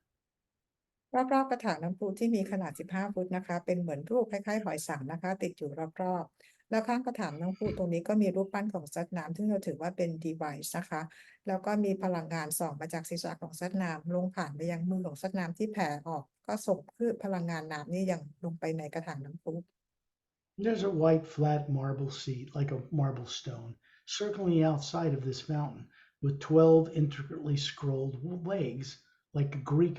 รอบๆกระถางน้ำพุที่มีขนาด15ฟุตนะคะเป็นเหมือนรูปคล้ายๆหอยสังนะคะติดอยู่รอบๆแล้วข้างกระถางน้ำพุตรงนี้ก็มีรูปปั้นของซัดน้ำซึ่งเราถือว่าเป็น device นะคะแล้วก็มีพลังงานส่องมาจากศีรษะของซัดน้ำลงผ่านไปยังมือของซัดน้ำที่แผ่ออกก็ส่งคือพลังงานน้ำนี่ยังลงไปในกระถางน้ำพุ There's a white flat marble seat, like a marble stone, circling outside of this fountain with 12 intricately scrolled legs, like a Greek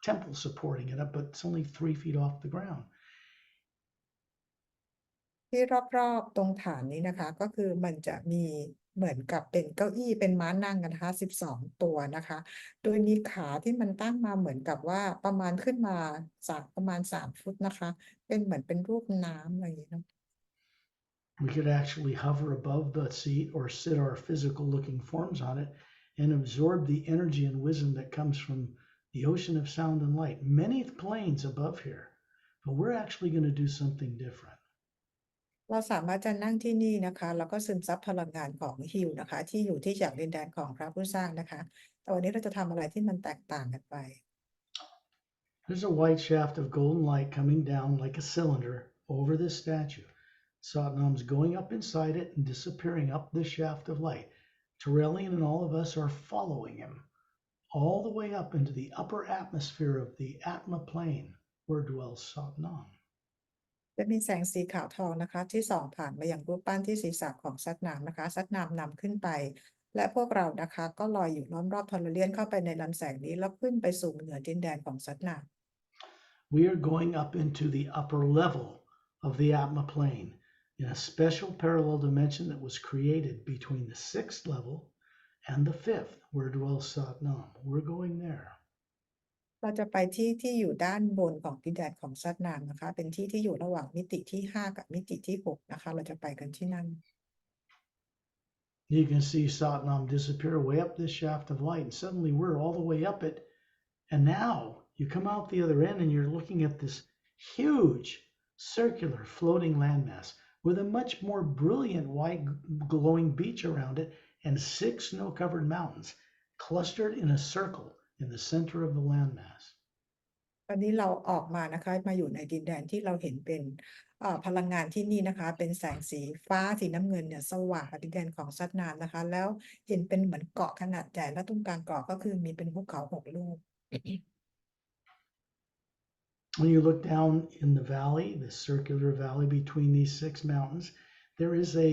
temple supporting it up, but it's only 3 feet off the ground. ที่รอบๆตรงฐานนี้นะคะก็คือมันจะมีเหมือนกับเป็นเก้าอี้เป็นม้านั่งกันนะคะ12 ตัวนะคะโดยมีขาที่มันตั้งมาเหมือนกับว่าประมาณขึ้นมาประมาณ3 ฟุตนะคะเป็นเหมือนเป็นรูปน้ำอะไรอย่างนี้เนาะ We could actually hover above the seat or sit our physical looking forms on it and absorb the energy and wisdom that comes from the ocean of sound and light. Many planes above here, but we're actually going to do something different. เราสามารถจะนั่งที่นี่นะคะแล้วก็ซึมซับพลังงานของฮิวนะคะที่อยู่ที่จากดินแดนของพระผู้สร้างนะคะ แต่วันนี้เราจะทำอะไรที่มันแตกต่างกันไป There's a white shaft of golden light coming down like a cylinder over this statue. Satnam's going up inside it and disappearing up this shaft of light. Terrellian and all of us are following him all the way up into the upper atmosphere of the Atma plane where dwells Satnam. จะมีแสงสีขาวทองนะคะที่ส่องผ่านมาอย่างรูปปั้นที่ศีรษะของซัตนามนะคะซัตนามนำขึ้นไป และพวกเรานะคะก็ลอยอยู่ล้อมรอบทอร์เรียนเข้าไปในลำแสงนี้แล้วขึ้นไปสู่เหนือดินแดนของซัตนาม We are going up into the upper level of the Atma plane in a special parallel dimension that was created between the 6th level and the 5th, where dwells Satnam. We're going there. เราจะไปที่อยู่ด้านบนของดินแดนของซัตนามนะคะเป็นที่อยู่ระหว่างมิติที่ 5 กับมิติที่ 6 นะคะเราจะไปกันที่นั่น You can see Satnam disappear way up this shaft of light, and suddenly we're all the way up it. And now you come out the other end and you're looking at this huge circular floating landmass with a much more brilliant white glowing beach around it and 6 snow-covered mountains clustered in a circle in the center of the landmass. ตอนนี้เราออกมานะคะมาอยู่ในดินแดนที่เราเห็นเป็นพลังงานที่นี่นะคะเป็นแสงสีฟ้าสีน้ำเงินเนี่ยสว่างกับดินแดนของซัตนามนะคะแล้วเห็นเป็นเหมือนเกาะขนาดใหญ่และตรงกลางเกาะก็คือมีเป็นภูเขา6 ลูก When you look down in the valley, the circular valley between these 6 mountains, there is a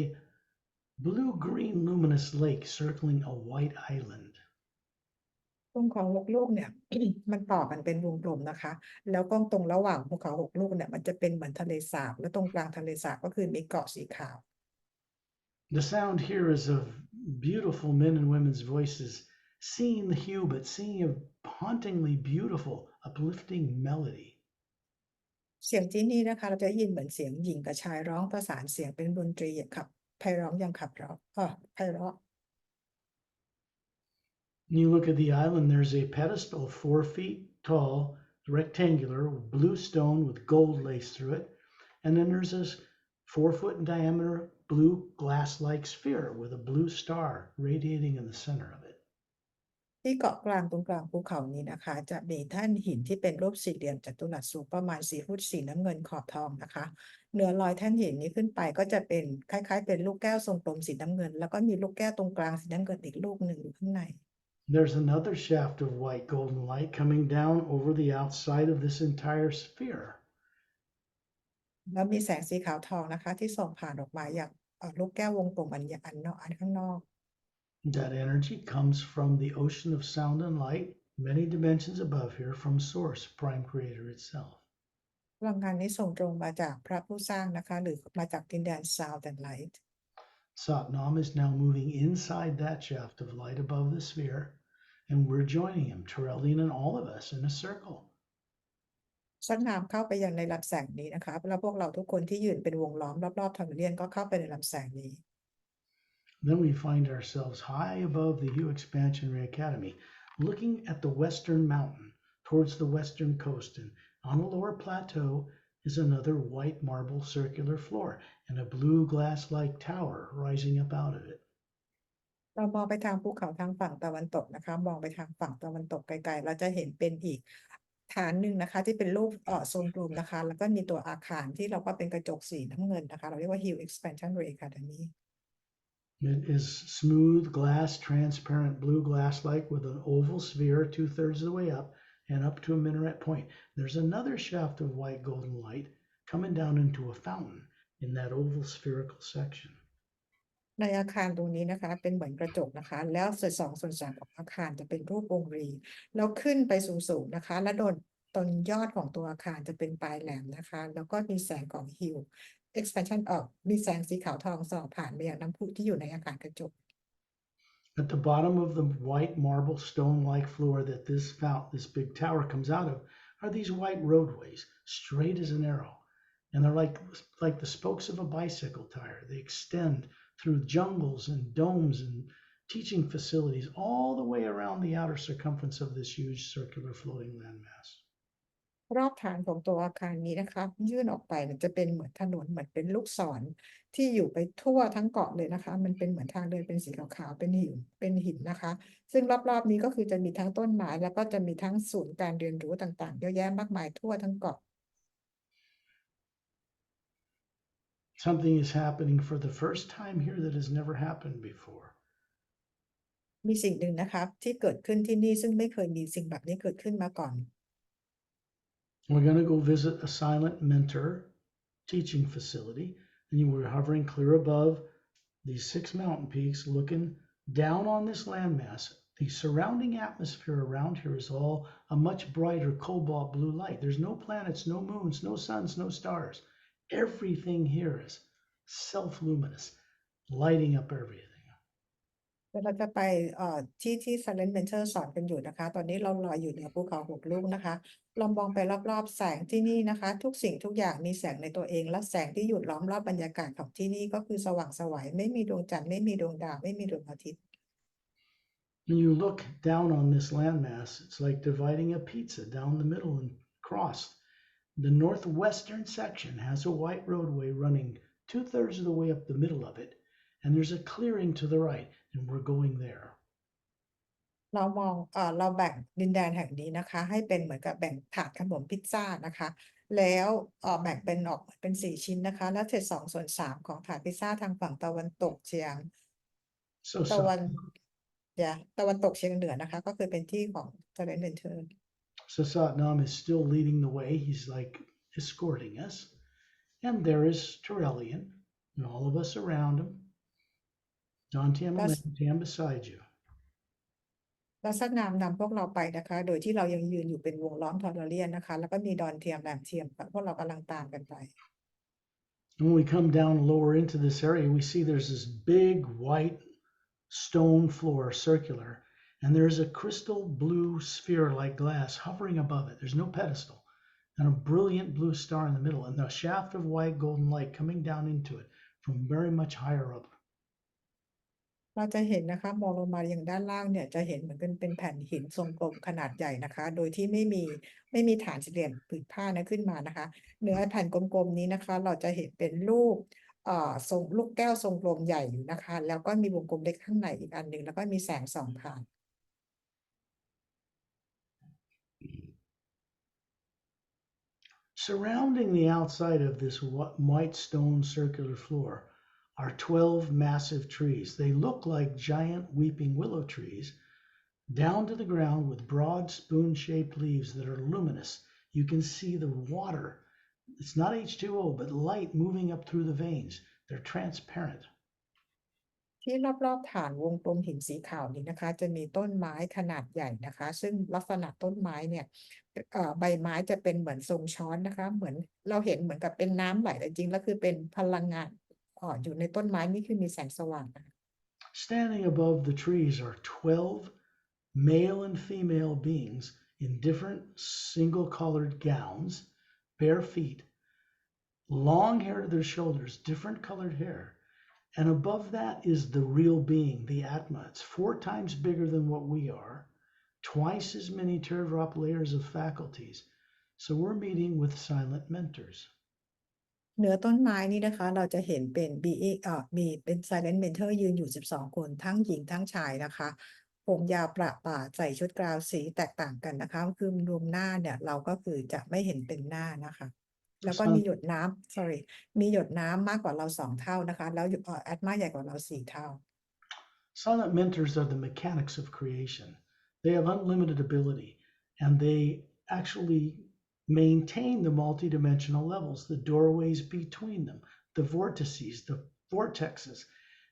blue-green luminous lake circling a white island. ตรงของ6 ลูกเนี่ย มันต่อกันเป็นวงกลมนะคะแล้วก็ตรงระหว่างภูเขา6 ลูกเนี่ยมันจะเป็นเหมือนทะเลสาบและตรงกลางทะเลสาบก็คือมีเกาะสีขาว The sound here is of beautiful men and women's voices singing the hue, but singing a hauntingly beautiful, uplifting melody. เสียงที่นี่นะคะเราจะได้ยินเหมือนเสียงหญิงกับชายร้องประสานเสียงเป็นดนตรีขับไพเราะอย่างขับร้องไพเราะ When you look at the island, there's a pedestal 4 feet tall, rectangular, with blue stone with gold laced through it. And then there's this 4-foot in diameter blue glass-like sphere with a blue star radiating in the center of it. ที่เกาะกลางตรงกลางภูเขานี้นะคะจะมีแท่นหินที่เป็นรูปสี่เหลี่ยมจัตุรัสสูงประมาณ4 ฟุตสีน้ำเงินขอบทองนะคะเหนือรอยแท่นหินนี้ขึ้นไปก็จะเป็นคล้ายๆเป็นลูกแก้วทรงกลมสีน้ำเงินแล้วก็มีลูกแก้วตรงกลางสีน้ำเงินอีกลูกหนึ่งอยู่ข้างใน There's another shaft of white golden light coming down over the outside of this entire sphere. แล้วมีแสงสีขาวทองนะคะที่ส่องผ่านออกมาอย่างลูกแก้ววงกลมอันข้างนอก That energy comes from the ocean of sound and light, many dimensions above here, from Source, Prime Creator itself. พลังงานนี้ส่งตรงมาจากพระผู้สร้างนะคะหรือมาจากดินแดน Sound and Light. Satnam is now moving inside that shaft of light above the sphere, and we're joining him, Terrellian and all of us, in a circle. ซัตนามเข้าไปยังในลำแสงนี้นะคะแล้วพวกเราทุกคนที่ยืนเป็นวงล้อมรอบๆทอร์เรียนก็เข้าไปในลำแสงนี้ Then we find ourselves high above the Hue Expansionary Academy, looking at the western mountain towards the western coast, and on the lower plateau is another white marble circular floor and a blue glass-like tower rising up out of it. เรามองไปทางภูเขาทางฝั่งตะวันตกนะคะมองไปทางฝั่งตะวันตกไกลๆเราจะเห็นเป็นอีกฐานหนึ่งนะคะที่เป็นรูปทรงกลมนะคะแล้วก็มีตัวอาคารที่เราก็เป็นกระจกสีน้ำเงินนะคะเราเรียกว่า Hue Expansionary Academy. It is smooth glass, transparent blue glass-like with an oval sphere 2/3 of the way up and up to a minaret point. There's another shaft of white golden light coming down into a fountain in that oval spherical section. ในอาคารตรงนี้นะคะเป็นเหมือนกระจกนะคะแล้วส่วน2 ส่วน 3ของอาคารจะเป็นรูปวงรีแล้วขึ้นไปสูงๆนะคะและตรงยอดของตัวอาคารจะเป็นปลายแหลมนะคะแล้วก็มีแสงของ Hue Expansion มีแสงสีขาวทองส่องผ่านไปยังน้ำพุที่อยู่ในอาคารกระจก At the bottom of the white marble stone-like floor that this big tower comes out of are these white roadways, straight as an arrow. And they're like the spokes of a bicycle tire. They extend through jungles and domes and teaching facilities all the way around the outer circumference of this huge circular floating landmass. รอบฐานของตัวอาคารนี้นะคะยื่นออกไปเนี่ยจะเป็นเหมือนถนนเหมือนเป็นลูกศรที่อยู่ไปทั่วทั้งเกาะเลยนะคะมันเป็นเหมือนทางเดินเป็นสีขาวๆเป็นหินนะคะซึ่งรอบๆนี้ก็คือจะมีทั้งต้นไม้แล้วก็จะมีทั้งศูนย์การเรียนรู้ต่างๆเยอะแยะมากมายทั่วทั้งเกาะ Something is happening for the first time here that has never happened before. มีสิ่งหนึ่งนะครับที่เกิดขึ้นที่นี่ซึ่งไม่เคยมีสิ่งแบบนี้เกิดขึ้นมาก่อน We're going to go visit a silent mentor teaching facility, and we're hovering clear above these 6 mountain peaks, looking down on this landmass. The surrounding atmosphere around here is all a much brighter cobalt blue light. There's no planets, no moons, no suns, no stars. Everything here is self-luminous, lighting up everything. เดี๋ยวเราจะไปที่ Silent Venture สอนกันอยู่นะคะตอนนี้เราลอยอยู่เหนือภูเขา6ลูกนะคะลองมองไปรอบๆแสงที่นี่นะคะทุกสิ่งทุกอย่างมีแสงในตัวเองและแสงที่อยู่ล้อมรอบบรรยากาศของที่นี่ก็คือสว่างไสวไม่มีดวงจันทร์ไม่มีดวงดาวไม่มีดวงอาทิตย์ When you look down on this landmass, it's like dividing a pizza down the middle and across. The northwestern section has a white roadway running 2/3 of the way up the middle of it, and there's a clearing to the right, and we're going there. เราแบ่งดินแดนแห่งนี้นะคะให้เป็นเหมือนกับแบ่งถาดขนมพิซซ่านะคะแล้วแบ่งเป็นออกเป็น4ชิ้นนะคะแล้วเศษ2/3ของถาดพิซซ่าทางฝั่งตะวันตกเฉียง So ตะวัน Sat- ตะวันตกเฉียงเหนือนะคะก็คือเป็นที่ของ Silent Venture so Satnam is still leading the way. He's like escorting us. And there is Turelian and all of us around him. Dontam แล้ว and Tam beside you. แล้วสักนามนำพวกเราไปนะคะโดยที่เรายังยืนอยู่เป็นวงล้อมทอร์เรียนนะคะแล้วก็มีดอนเทียมแหลมเทียมพวกเรากำลังตามกันไป And when we come down lower into this area, we see there's this big white stone floor, circular, and there's a crystal blue sphere like glass hovering above it. There's no pedestal, and a brilliant blue star in the middle, and the shaft of white golden light coming down into it from very much higher up. เราจะเห็นนะคะมองลงมาอย่างด้านล่างเนี่ยจะเห็นเหมือนเป็นแผ่นหินทรงกลมขนาดใหญ่นะคะโดยที่ไม่มีฐานสี่เหลี่ยมผืนผ้านะขึ้นมานะคะเหนือแผ่นกลมๆนี้นะคะเราจะเห็นเป็นรูปทรงลูกแก้วทรงกลมใหญ่อยู่นะคะแล้วก็มีวงกลมเล็กข้างในอีกอันหนึ่งแล้วก็มีแสงส่องผ่าน Surrounding the outside of this white stone circular floor are 12 massive trees. They look like giant weeping willow trees, down to the ground with broad spoon-shaped leaves that are luminous. You can see the water. It's not H2O, but light moving up through the veins. They're transparent. ที่รอบๆฐานวงกลมหินสีขาวนี้นะคะจะมีต้นไม้ขนาดใหญ่นะคะซึ่งลักษณะต้นไม้เนี่ยใบไม้จะเป็นเหมือนทรงช้อนนะคะเหมือนเราเห็นเหมือนกับเป็นน้ำไหลแต่จริงแล้วคือเป็นพลังงานอยู่ในต้นไม้นี่คือมีแสงสว่างนะคะ Standing above the trees are 12 male and female beings in different single-colored gowns, bare feet, long hair to their shoulders, different colored hair. And above that is the real being, the Atma. It's 4 times bigger than what we are, twice as many teardrop layers of faculties. So we're meeting with silent mentors. เหนือต้นไม้นี่นะคะเราจะเห็นเป็นมีเป็น Silent Mentor ยืนอยู่12คนทั้งหญิงทั้งชายนะคะผมยาวประบ่าใส่ชุดกราวสีแตกต่างกันนะคะคือรวมหน้าเนี่ยเราก็คือจะไม่เห็นเต็มหน้านะคะแล้วก็มีหยดน้ำ sorry มีหยดน้ำมากกว่าเรา2เท่านะคะแล้วแอดมาใหญ่กว่าเรา4เท่า Silent mentors are the mechanics of creation. They have unlimited ability, and they actually maintain the multidimensional levels, the doorways between them, the vortices, the vortexes,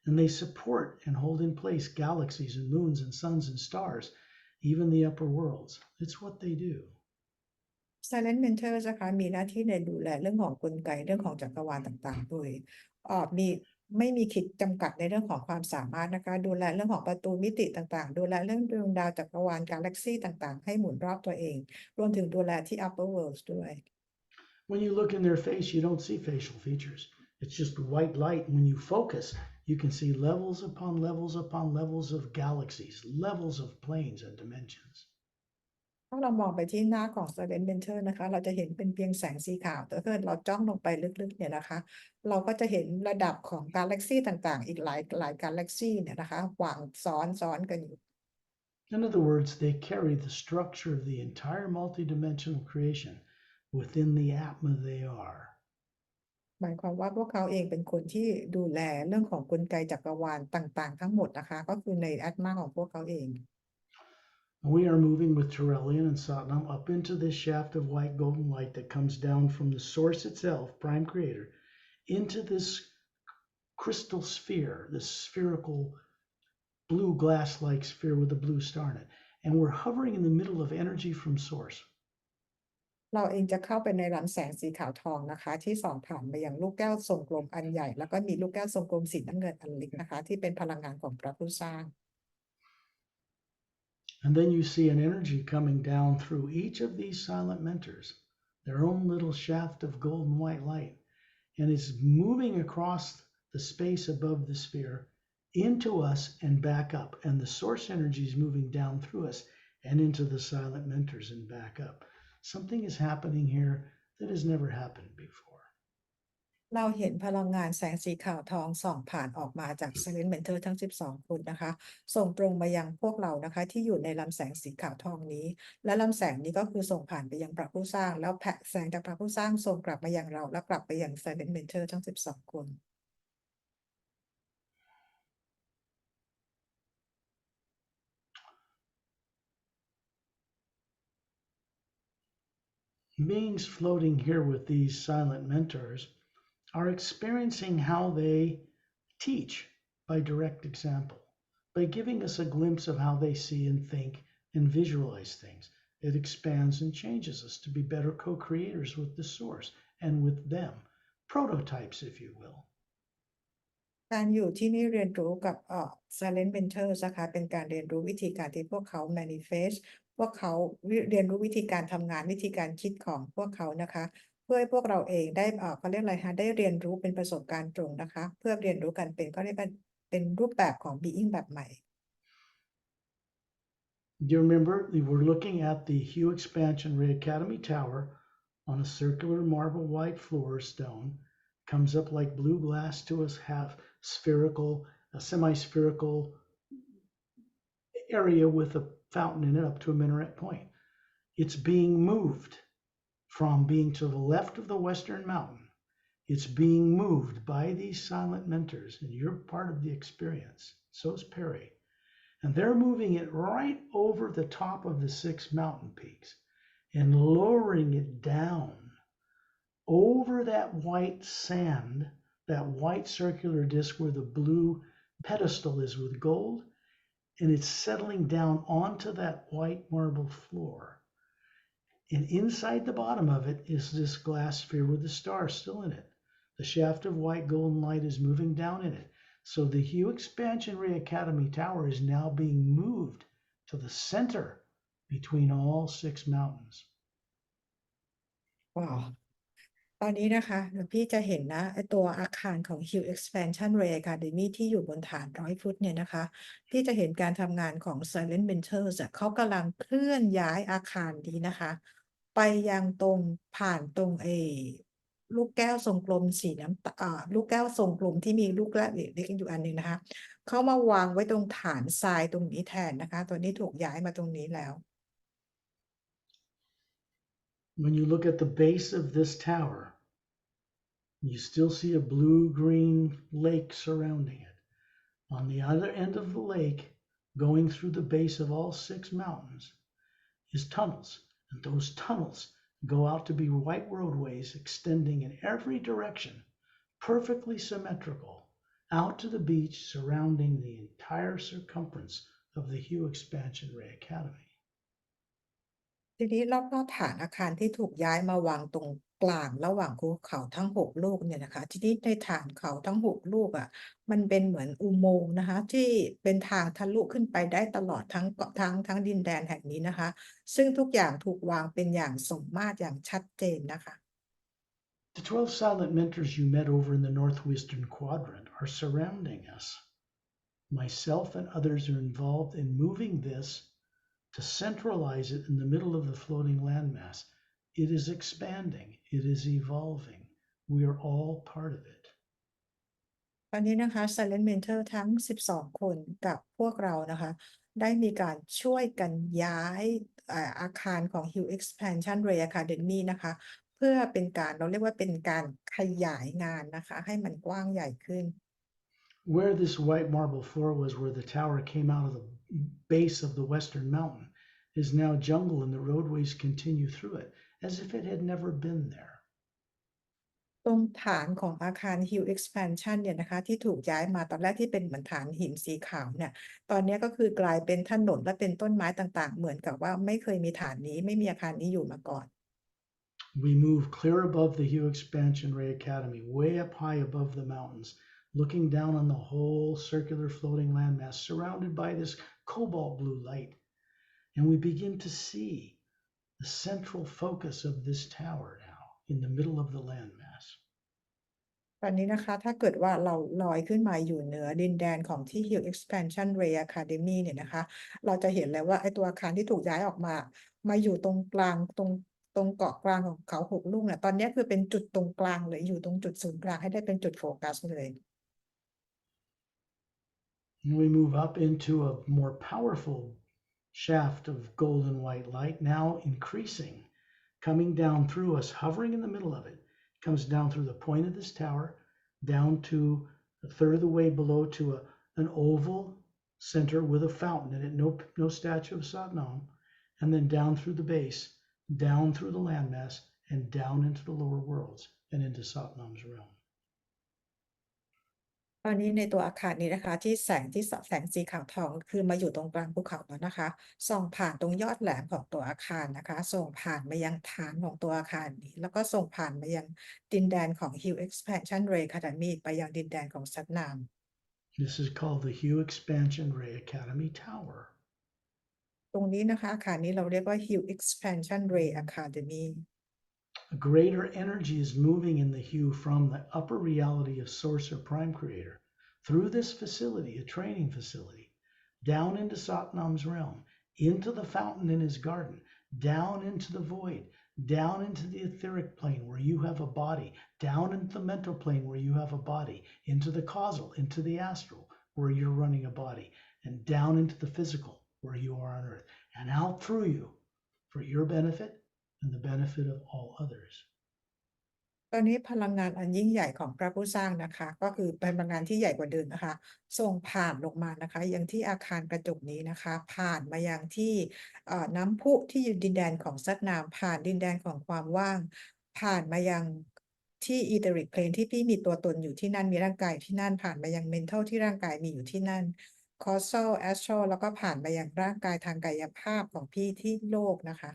and they support and hold in place galaxies and moons and suns and stars, even the upper worlds. It's what they do. Silent Mentor นะคะมีหน้าที่ในดูแลเรื่องของกลไกเรื่องของจักรวาลต่างๆโดยไม่มีขีดจำกัดในเรื่องของความสามารถนะคะดูแลเรื่องของประตูมิติต่างๆดูแลเรื่องดวงดาวจักรวาลกาแล็กซี่ต่างๆให้หมุนรอบตัวเองรวมถึงดูแลที่ upper worlds ด้วย When you look in their face, you don't see facial features. It's just white light. When you focus, you can see levels upon levels upon levels of galaxies, levels of planes and dimensions. ถ้าเรามองไปที่หน้าของ Silent Mentor นะคะเราจะเห็นเป็นเพียงแสงสีขาวแต่ถ้าเกิดเราจ้องลงไปลึกๆเนี่ยนะคะเราก็จะเห็นระดับของกาแล็กซีต่างๆอีกหลายกาแล็กซีเนี่ยนะคะวางซ้อนๆกันอยู่ In other words, they carry the structure of the entire multidimensional creation within the atma they are. หมายความว่าพวกเขาเองเป็นคนที่ดูแลเรื่องของกลไกจักรวาลต่างๆทั้งหมดนะคะก็คือในอาตมาของพวกเขาเอง We are moving with Turelian and Satnam up into this shaft of white golden light that comes down from the source itself, prime creator, into this crystal sphere, this spherical blue glass-like sphere with a blue star in it. And we're hovering in the middle of energy from source. เราเองจะเข้าไปในลำแสงสีขาวทองนะคะที่ส่องผ่านไปยังลูกแก้วทรงกลมอันใหญ่แล้วก็มีลูกแก้วทรงกลมสีน้ำเงินอันเล็กนะคะที่เป็นพลังงานของพระผู้สร้าง And then you see an energy coming down through each of these silent mentors, their own little shaft of golden white light, and it's moving across the space above the sphere into us and back up. And the source energy is moving down through us and into the silent mentors and back up. Something is happening here that has never happened before. เราเห็นพลังงานแสงสีขาวทองส่องผ่านออกมาจาก Silent Mentor ทั้ง12คนนะคะส่งตรงมายังพวกเรานะคะที่อยู่ในลำแสงสีขาวทองนี้และลำแสงนี้ก็คือส่งผ่านไปยังพระผู้สร้างแล้วแสงจากพระผู้สร้างส่งกลับมายังเราและกลับไปยัง Silent Mentor ทั้ง12คน Beings floating here with these silent mentors are experiencing how they teach by direct example, by giving us a glimpse of how they see and think and visualize things. It expands and changes us to be better co-creators with the source and with them, prototypes, if you will. การอยู่ที่นี่เรียนรู้กับSilent Mentors นะคะเป็นการเรียนรู้วิธีการที่พวกเขา manifest พวกเขาเรียนรู้วิธีการทำงานวิธีการคิดของพวกเขานะคะเพื่อให้พวกเราเองได้เขาเรียกอะไรคะได้เรียนรู้เป็นประสบการณ์ตรงนะคะเพื่อเรียนรู้กันเป็นก็เรียกกันเป็นรูปแบบของ being แบบใหม่ Do you remember we were looking at the Hue Expansion Ray Academy Tower on a circular marble white floor stone, comes up like blue glass to us, half spherical, a semi-spherical area with a fountain in it up to a minaret point. It's being moved from being to the left of the Western Mountain. It's being moved by these silent mentors, and you're part of the experience. So is Perry. And they're moving it right over the top of the 6 mountain peaks and lowering it down over that white sand, that white circular disc where the blue pedestal is with gold, and it's settling down onto that white marble floor. And inside the bottom of it is this glass sphere with the star still in it. The shaft of white golden light is moving down in it. So the Hue Expansion Ray Academy Tower is now being moved to the center between all 6 mountains. Wow. ตอนนี้นะคะเดี๋ยวพี่จะเห็นนะไอตัวอาคารของ Hue Expansion Ray Academy ที่อยู่บนฐาน100 ฟุตเนี่ยนะคะพี่จะเห็นการทำงานของ Silent Mentors เขากำลังเคลื่อนย้ายอาคารนี้นะคะไปยังตรงผ่านตรงลูกแก้วทรงกลมสีน้ำลูกแก้วทรงกลมที่มีลูกแก้วเล็กๆอยู่อันหนึ่งนะคะเขามาวางไว้ตรงฐานทรายตรงนี้แทนนะคะตัวนี้ถูกย้ายมาตรงนี้แล้ว When you look at the base of this tower, you still see a blue-green lake surrounding it. On the other end of the lake, going through the base of all 6 mountains, is tunnels. And those tunnels go out to be white roadways extending in every direction, perfectly symmetrical, out to the beach surrounding the entire circumference of the Hue Expansion Ray Academy. ทีนี้รอบๆฐานอาคารที่ถูกย้ายมาวางตรงกลางระหว่างภูเขาทั้ง6ลูกเนี่ยนะคะทีนี้ในฐานเขาทั้ง6ลูกมันเป็นเหมือนอุโมงค์นะคะที่เป็นทางทะลุขึ้นไปได้ตลอดทั้งดินแดนแห่งนี้นะคะซึ่งทุกอย่างถูกวางเป็นอย่างสมมาตรอย่างชัดเจนนะคะ The 12 silent mentors you met over in the northwestern quadrant are surrounding us. Myself and others are involved in moving this to centralize it in the middle of the floating landmass. It is expanding, it is evolving. We are all part of it. ตอนนี้นะคะ Silent Mentor ทั้ง 12 คนกับพวกเรานะคะ ได้มีการช่วยกันย้ายอาคารของ Hill Expansion Ray Academy นะคะ เพื่อเป็นการเราเรียกว่าเป็นการขยายงานนะคะ ให้มันกว้างใหญ่ขึ้น Where this white marble floor was, where the tower came out of the base of the western mountain, is now jungle, and the roadways continue through it as if it had never been there. ตรงฐานของอาคาร Hill Expansion เนี่ยนะคะ ที่ถูกย้ายมาตอนแรกที่เป็นเหมือนฐานหินสีขาวเนี่ย ตอนนี้ก็คือกลายเป็นถนนและเป็นต้นไม้ต่างๆ เหมือนกับว่าไม่เคยมีฐานนี้ ไม่มีอาคารนี้อยู่มาก่อน We move clear above the Hugh Expansion Ray Academy, way up high above the mountains, looking down on the whole circular floating landmass surrounded by this cobalt blue light. And we begin to see the central focus of this tower now in the middle of the landmass. ตอนนี้นะคะถ้าเกิดว่าเราลอยขึ้นมาอยู่เหนือดินแดนของที่ Hill Expansion Ray Academy เนี่ยนะคะ เราจะเห็นเลยว่าไอ้ตัวอาคารที่ถูกย้ายออกมา มาอยู่ตรงกลางตรงเกาะกลางของเขาหกลูกเนี่ยตอนนี้คือเป็นจุดตรงกลางเลยอยู่ตรงจุดศูนย์กลางให้ได้เป็นจุดโฟกัสเลย And we move up into a more powerful shaft of golden white light, now increasing, coming down through us, hovering in the middle of it. It comes down through the point of this tower, down to a third of the way below to an oval center with a fountain in it, no statue of Satnam, and then down through the base, down through the landmass, and down into the lower worlds and into Satnam's realm. ตอนนี้ในตัวอาคารนี้นะคะที่แสงสีขาวทองคือมาอยู่ตรงกลางภูเขาแล้วนะคะส่องผ่านตรงยอดแหลมของตัวอาคารนะคะส่งผ่านมายังฐานของตัวอาคารนี้แล้วก็ส่งผ่านมายังดินแดนของ Hill Expansion Ray Academy ไปยังดินแดนของซัตนาม This is called the Hugh Expansion Ray Academy Tower. ตรงนี้นะคะอาคารนี้เราเรียกว่า Hill Expansion Ray Academy. A greater energy is moving in the hue from the upper reality of Source or Prime Creator through this facility, a training facility, down into Satnam's realm, into the fountain in his garden, down into the void, down into the etheric plane where you have a body, down into the mental plane where you have a body, into the causal, into the astral where you're running a body, and down into the physical where you are on earth, and out through you for your benefit and the benefit of all others. ตอนนี้พลังงานอันยิ่งใหญ่ของพระผู้สร้างนะคะก็คือพลังงานที่ใหญ่กว่าเดิมนะคะส่งผ่านลงมานะคะยังที่อาคารกระจกนี้นะคะผ่านมายังที่น้ำพุที่อยู่ดินแดนของซัตนามผ่านดินแดนของความว่างผ่านมายังที่ etheric plane ที่พี่มีตัวตนอยู่ที่นั่นมีร่างกายที่นั่นผ่านมายัง mental ที่ร่างกายมีอยู่ที่นั่น causal astral แล้วก็ผ่านมายังร่างกายทางกายภาพของพี่ที่โลกนะคะ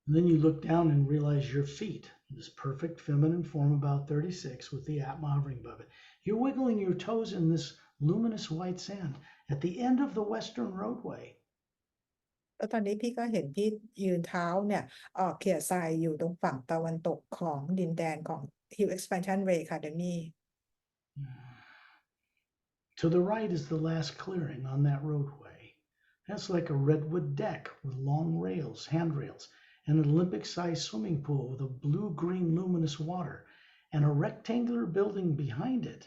And then you look down and realize your feet, this perfect feminine form about 36 with the Atma hovering above it. You're wiggling your toes in this luminous white sand at the end of the western roadway. แล้วตอนนี้พี่ก็เห็นพี่ยืนเท้าเนี่ยเขี่ยทรายอยู่ตรงฝั่งตะวันตกของดินแดนของ Hill Expansion Ray Academy. To the right is the last clearing on that roadway. That's like a redwood deck with long rails, handrails, an Olympic-sized swimming pool with a blue-green luminous water, and a rectangular building behind it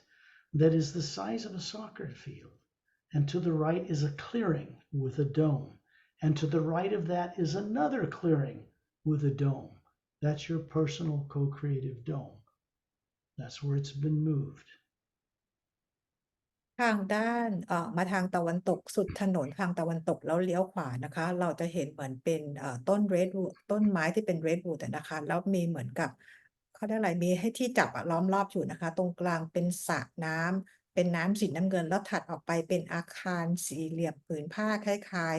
that is the size of a soccer field. And to the right is a clearing with a dome. And to the right of that is another clearing with a dome. That's your personal co-creative dome. That's where it's been moved. ทางด้านมาทางตะวันตกสุดถนนทางตะวันตกแล้วเลี้ยวขวานะคะเราจะเห็นเหมือนเป็นต้น redwood ต้นไม้ที่เป็น redwood นะคะแล้วมีเหมือนกับเขาเรียกอะไรมีให้ที่จับล้อมรอบอยู่นะคะตรงกลางเป็นสระน้ำเป็นน้ำสีน้ำเงินแล้วถัดออกไปเป็นอาคารสี่เหลี่ยมผืนผ้าคล้าย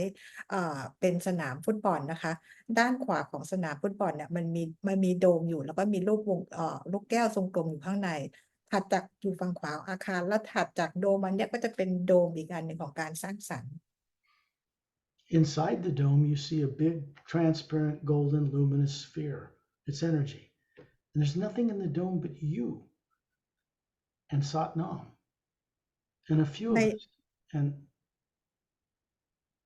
ๆเป็นสนามฟุตบอลนะคะด้านขวาของสนามฟุตบอลเนี่ยมันมีโดมอยู่แล้วก็มีลูกแก้วทรงกลมอยู่ข้างในถัดจากอยู่ฝั่งขวาอาคารแล้วถัดจากโดมมันเนี่ยก็จะเป็นโดมอีกอันหนึ่งของการสร้างสรรค์ Inside the dome, you see a big, transparent, golden, luminous sphere. It's energy. And there's nothing in the dome but you and Satnam and a few of us. And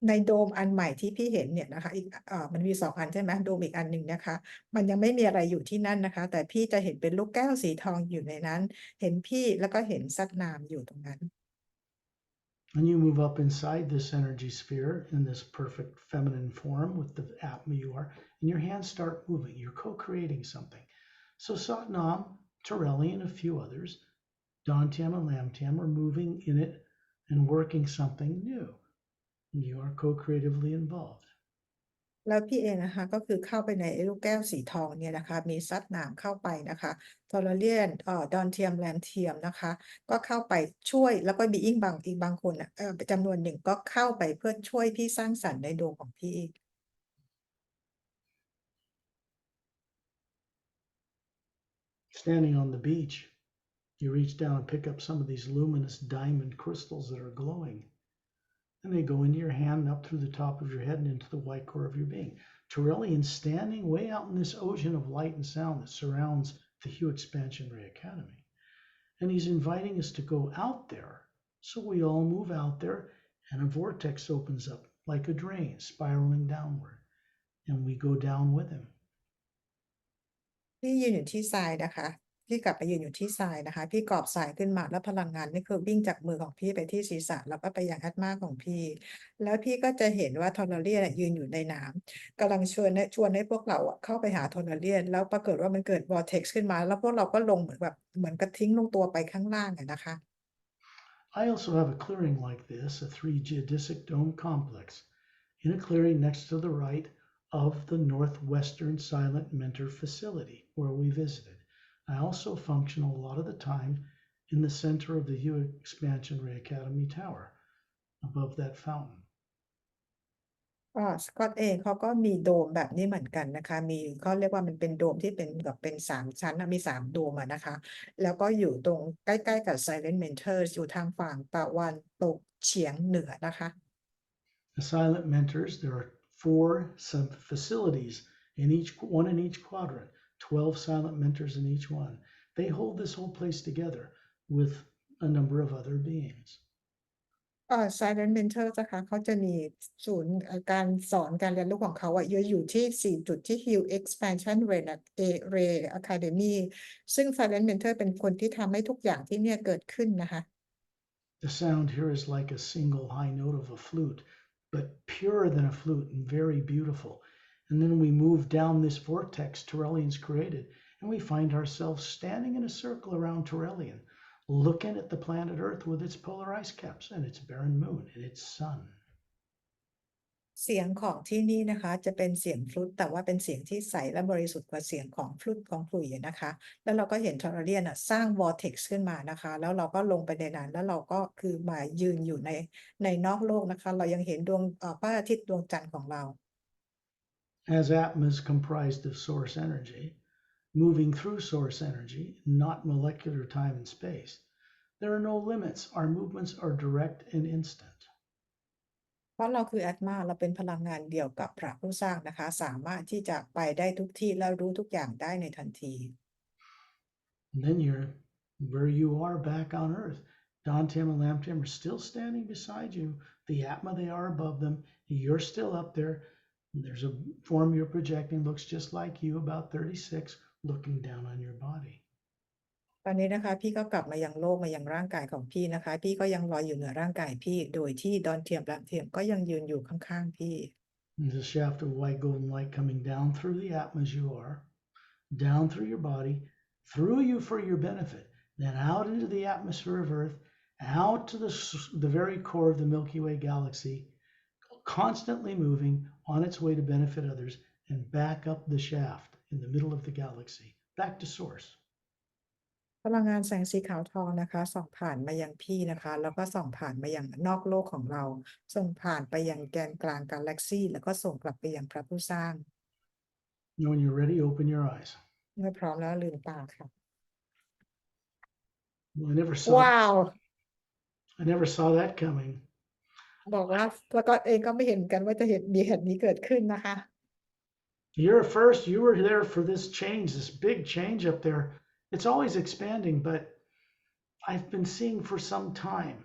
ในโดมอันใหม่ที่พี่เห็นเนี่ยนะคะอีกมันมี2อันใช่ไหมโดมอีกอันหนึ่งนะคะมันยังไม่มีอะไรอยู่ที่นั่นนะคะแต่พี่จะเห็นเป็นลูกแก้วสีทองอยู่ในนั้นเห็นพี่แล้วก็เห็นซัดนามอยู่ตรงนั้น And you move up inside this energy sphere in this perfect feminine form with the Atma you are, and your hands start moving. You're co-creating something. So Satnam, Torelli, and a few others, Dantiam and Lamtiam, are moving in it and working something new. And you are co-creatively involved. แล้วพี่เองนะคะก็คือเข้าไปในไอ้ลูกแก้วสีทองเนี่ยนะคะมีซัดหนามเข้าไปนะคะทอร์เรียนดอนเทียมแรมเทียมนะคะก็เข้าไปช่วยแล้วก็มีอีกบางคนจำนวนหนึ่งก็เข้าไปเพื่อช่วยพี่สร้างสรรค์ในดวงของพี่ Standing on the beach, you reach down and pick up some of these luminous diamond crystals that are glowing. And they go into your hand and up through the top of your head and into the white core of your being. Turelian's standing way out in this ocean of light and sound that surrounds the Hue Expansion Ray Academy. And he's inviting us to go out there. So we all move out there, and a vortex opens up like a drain, spiraling downward. And we go down with him. พี่ยืนอยู่ที่ทรายนะคะพี่กลับไปยืนอยู่ที่ทรายนะคะพี่กอบทรายขึ้นมาแล้วพลังงานนี่คือวิ่งจากมือของพี่ไปที่ศีรษะแล้วก็ไปยังแอตมาของพี่แล้วพี่ก็จะเห็นว่าทอร์เรียนยืนอยู่ในน้ำกำลังชวนให้พวกเราเข้าไปหาทอร์เรียนแล้วปรากฏว่ามันเกิด vortex ขึ้นมาแล้วพวกเราก็ลงเหมือนกระทิ้งลงตัวไปข้างล่างนะคะ I also have a clearing like this, a 3 geodesic dome complex, in a clearing next to the right of the Northwestern Silent Mentor facility where we visited. I also function a lot of the time in the center of the Hue Expansion Ray Academy Tower, above that fountain. สกอตเองเขาก็มีโดมแบบนี้เหมือนกันนะคะมีเขาเรียกว่ามันเป็นโดมที่เป็นแบบเป็น3ชั้นมี3โดมนะคะแล้วก็อยู่ตรงใกล้ๆกับ Silent Mentors อยู่ทางฝั่งตะวันตกเฉียงเหนือนะคะ The Silent Mentors, there are 4 facilities one in each quadrant, 12 silent mentors in each one. They hold this whole place together with a number of other beings. Silent Mentor นะคะเขาจะมีศูนย์การสอนการเรียนรู้ของเขาอยู่ที่4จุดที่ Hue Expansion Ray Academy ซึ่ง Silent Mentor เป็นคนที่ทำให้ทุกอย่างที่เนี่ยเกิดขึ้นนะคะ The sound here is like a single high note of a flute, but purer than a flute and very beautiful. And then we move down this vortex Turelian's created, and we find ourselves standing in a circle around Turelian, looking at the planet Earth with its polar ice caps and its barren moon and its sun. เสียงของที่นี่นะคะจะเป็นเสียงฟลุตแต่ว่าเป็นเสียงที่ใสและบริสุทธิ์กว่าเสียงของฟลุตของขลุ่ยนะคะแล้วเราก็เห็นทอร์เรียนสร้าง vortex ขึ้นมานะคะแล้วเราก็ลงไปในนั้นแล้วเราก็คือมายืนอยู่ในนอกโลกนะคะเรายังเห็นดวงพระอาทิตย์ดวงจันทร์ของเรา As Atma is comprised of source energy, moving through source energy, not molecular time and space, there are no limits. Our movements are direct and instant. เพราะเราคือแอตมาเราเป็นพลังงานเดียวกับพระผู้สร้างนะคะสามารถที่จะไปได้ทุกที่แล้วรู้ทุกอย่างได้ในทันที And then you're where you are back on Earth. Dantiam and Lamtiam are still standing beside you. The Atma, they are above them. You're still up there. And there's a form you're projecting, looks just like you, about 36, looking down on your body. ตอนนี้นะคะพี่ก็กลับมายังโลกมายังร่างกายของพี่นะคะพี่ก็ยังลอยอยู่เหนือร่างกายพี่โดยที่ดอนเทียมแรมเทียมก็ยังยืนอยู่ข้างๆพี่ There's a shaft of white golden light coming down through the Atma as you are, down through your body, through you for your benefit, then out into the atmosphere of Earth, out to the very core of the Milky Way galaxy, constantly moving on its way to benefit others, and back up the shaft in the middle of the galaxy, back to source. พลังงานแสงสีขาวทองนะคะส่องผ่านมายังพี่นะคะแล้วก็ส่องผ่านมายังนอกโลกของเราส่งผ่านไปยังแกนกลางกาแล็กซี่แล้วก็ส่งกลับไปยังพระผู้สร้าง When you're ready, open your eyes. เมื่อพร้อมแล้วลืมตาค่ะ Well, I never saw that coming. บอกว่าแล้วก็เองก็ไม่เห็นกันว่าจะมีเหตุนี้เกิดขึ้นนะคะ You were there for this change, this big change up there. It's always expanding, but I've been seeing for some time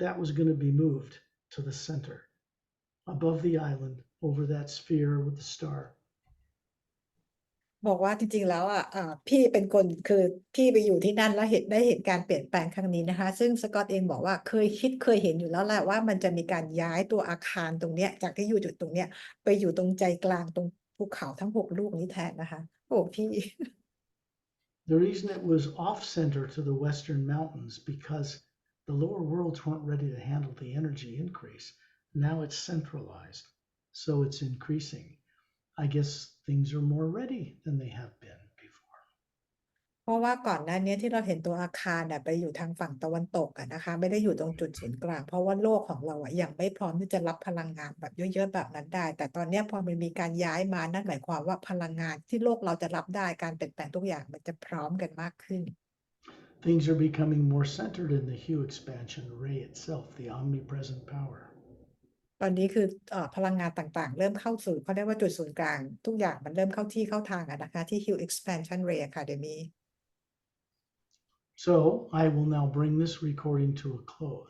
that was going to be moved to the center above the island over that sphere with the star. บอกว่าจริงๆแล้วพี่เป็นคนคือพี่ไปอยู่ที่นั่นแล้วได้เห็นการเปลี่ยนแปลงครั้งนี้นะคะซึ่งสกอตเองบอกว่าเคยเห็นอยู่แล้วแหละว่ามันจะมีการย้ายตัวอาคารตรงเนี้ยจากที่อยู่จุดตรงเนี้ยไปอยู่ตรงใจกลางตรงภูเขาทั้ง6ลูกนี้แทนนะคะโอ้พี่ The reason it was off center to the western mountains because the lower worlds weren't ready to handle the energy increase. Now it's centralized, so it's increasing. I guess things are more ready than they have been before. เพราะว่าก่อนหน้านี้ที่เราเห็นตัวอาคารไปอยู่ทางฝั่งตะวันตกนะคะไม่ได้อยู่ตรงจุดศูนย์กลางเพราะว่าโลกของเรายังไม่พร้อมที่จะรับพลังงานแบบเยอะๆแบบนั้นได้แต่ตอนนี้พอมันมีการย้ายมานั่นหมายความว่าพลังงานที่โลกเราจะรับได้การเปลี่ยนแปลงทุกอย่างมันจะพร้อมกันมากขึ้น Things are becoming more centered in the hue expansion ray itself, the omnipresent power. ตอนนี้คือพลังงานต่างๆเริ่มเข้าสู่เขาเรียกว่าจุดศูนย์กลางทุกอย่างมันเริ่มเข้าที่เข้าทางนะคะที่ Hue Expansion Ray Academy So I will now bring this recording to a close.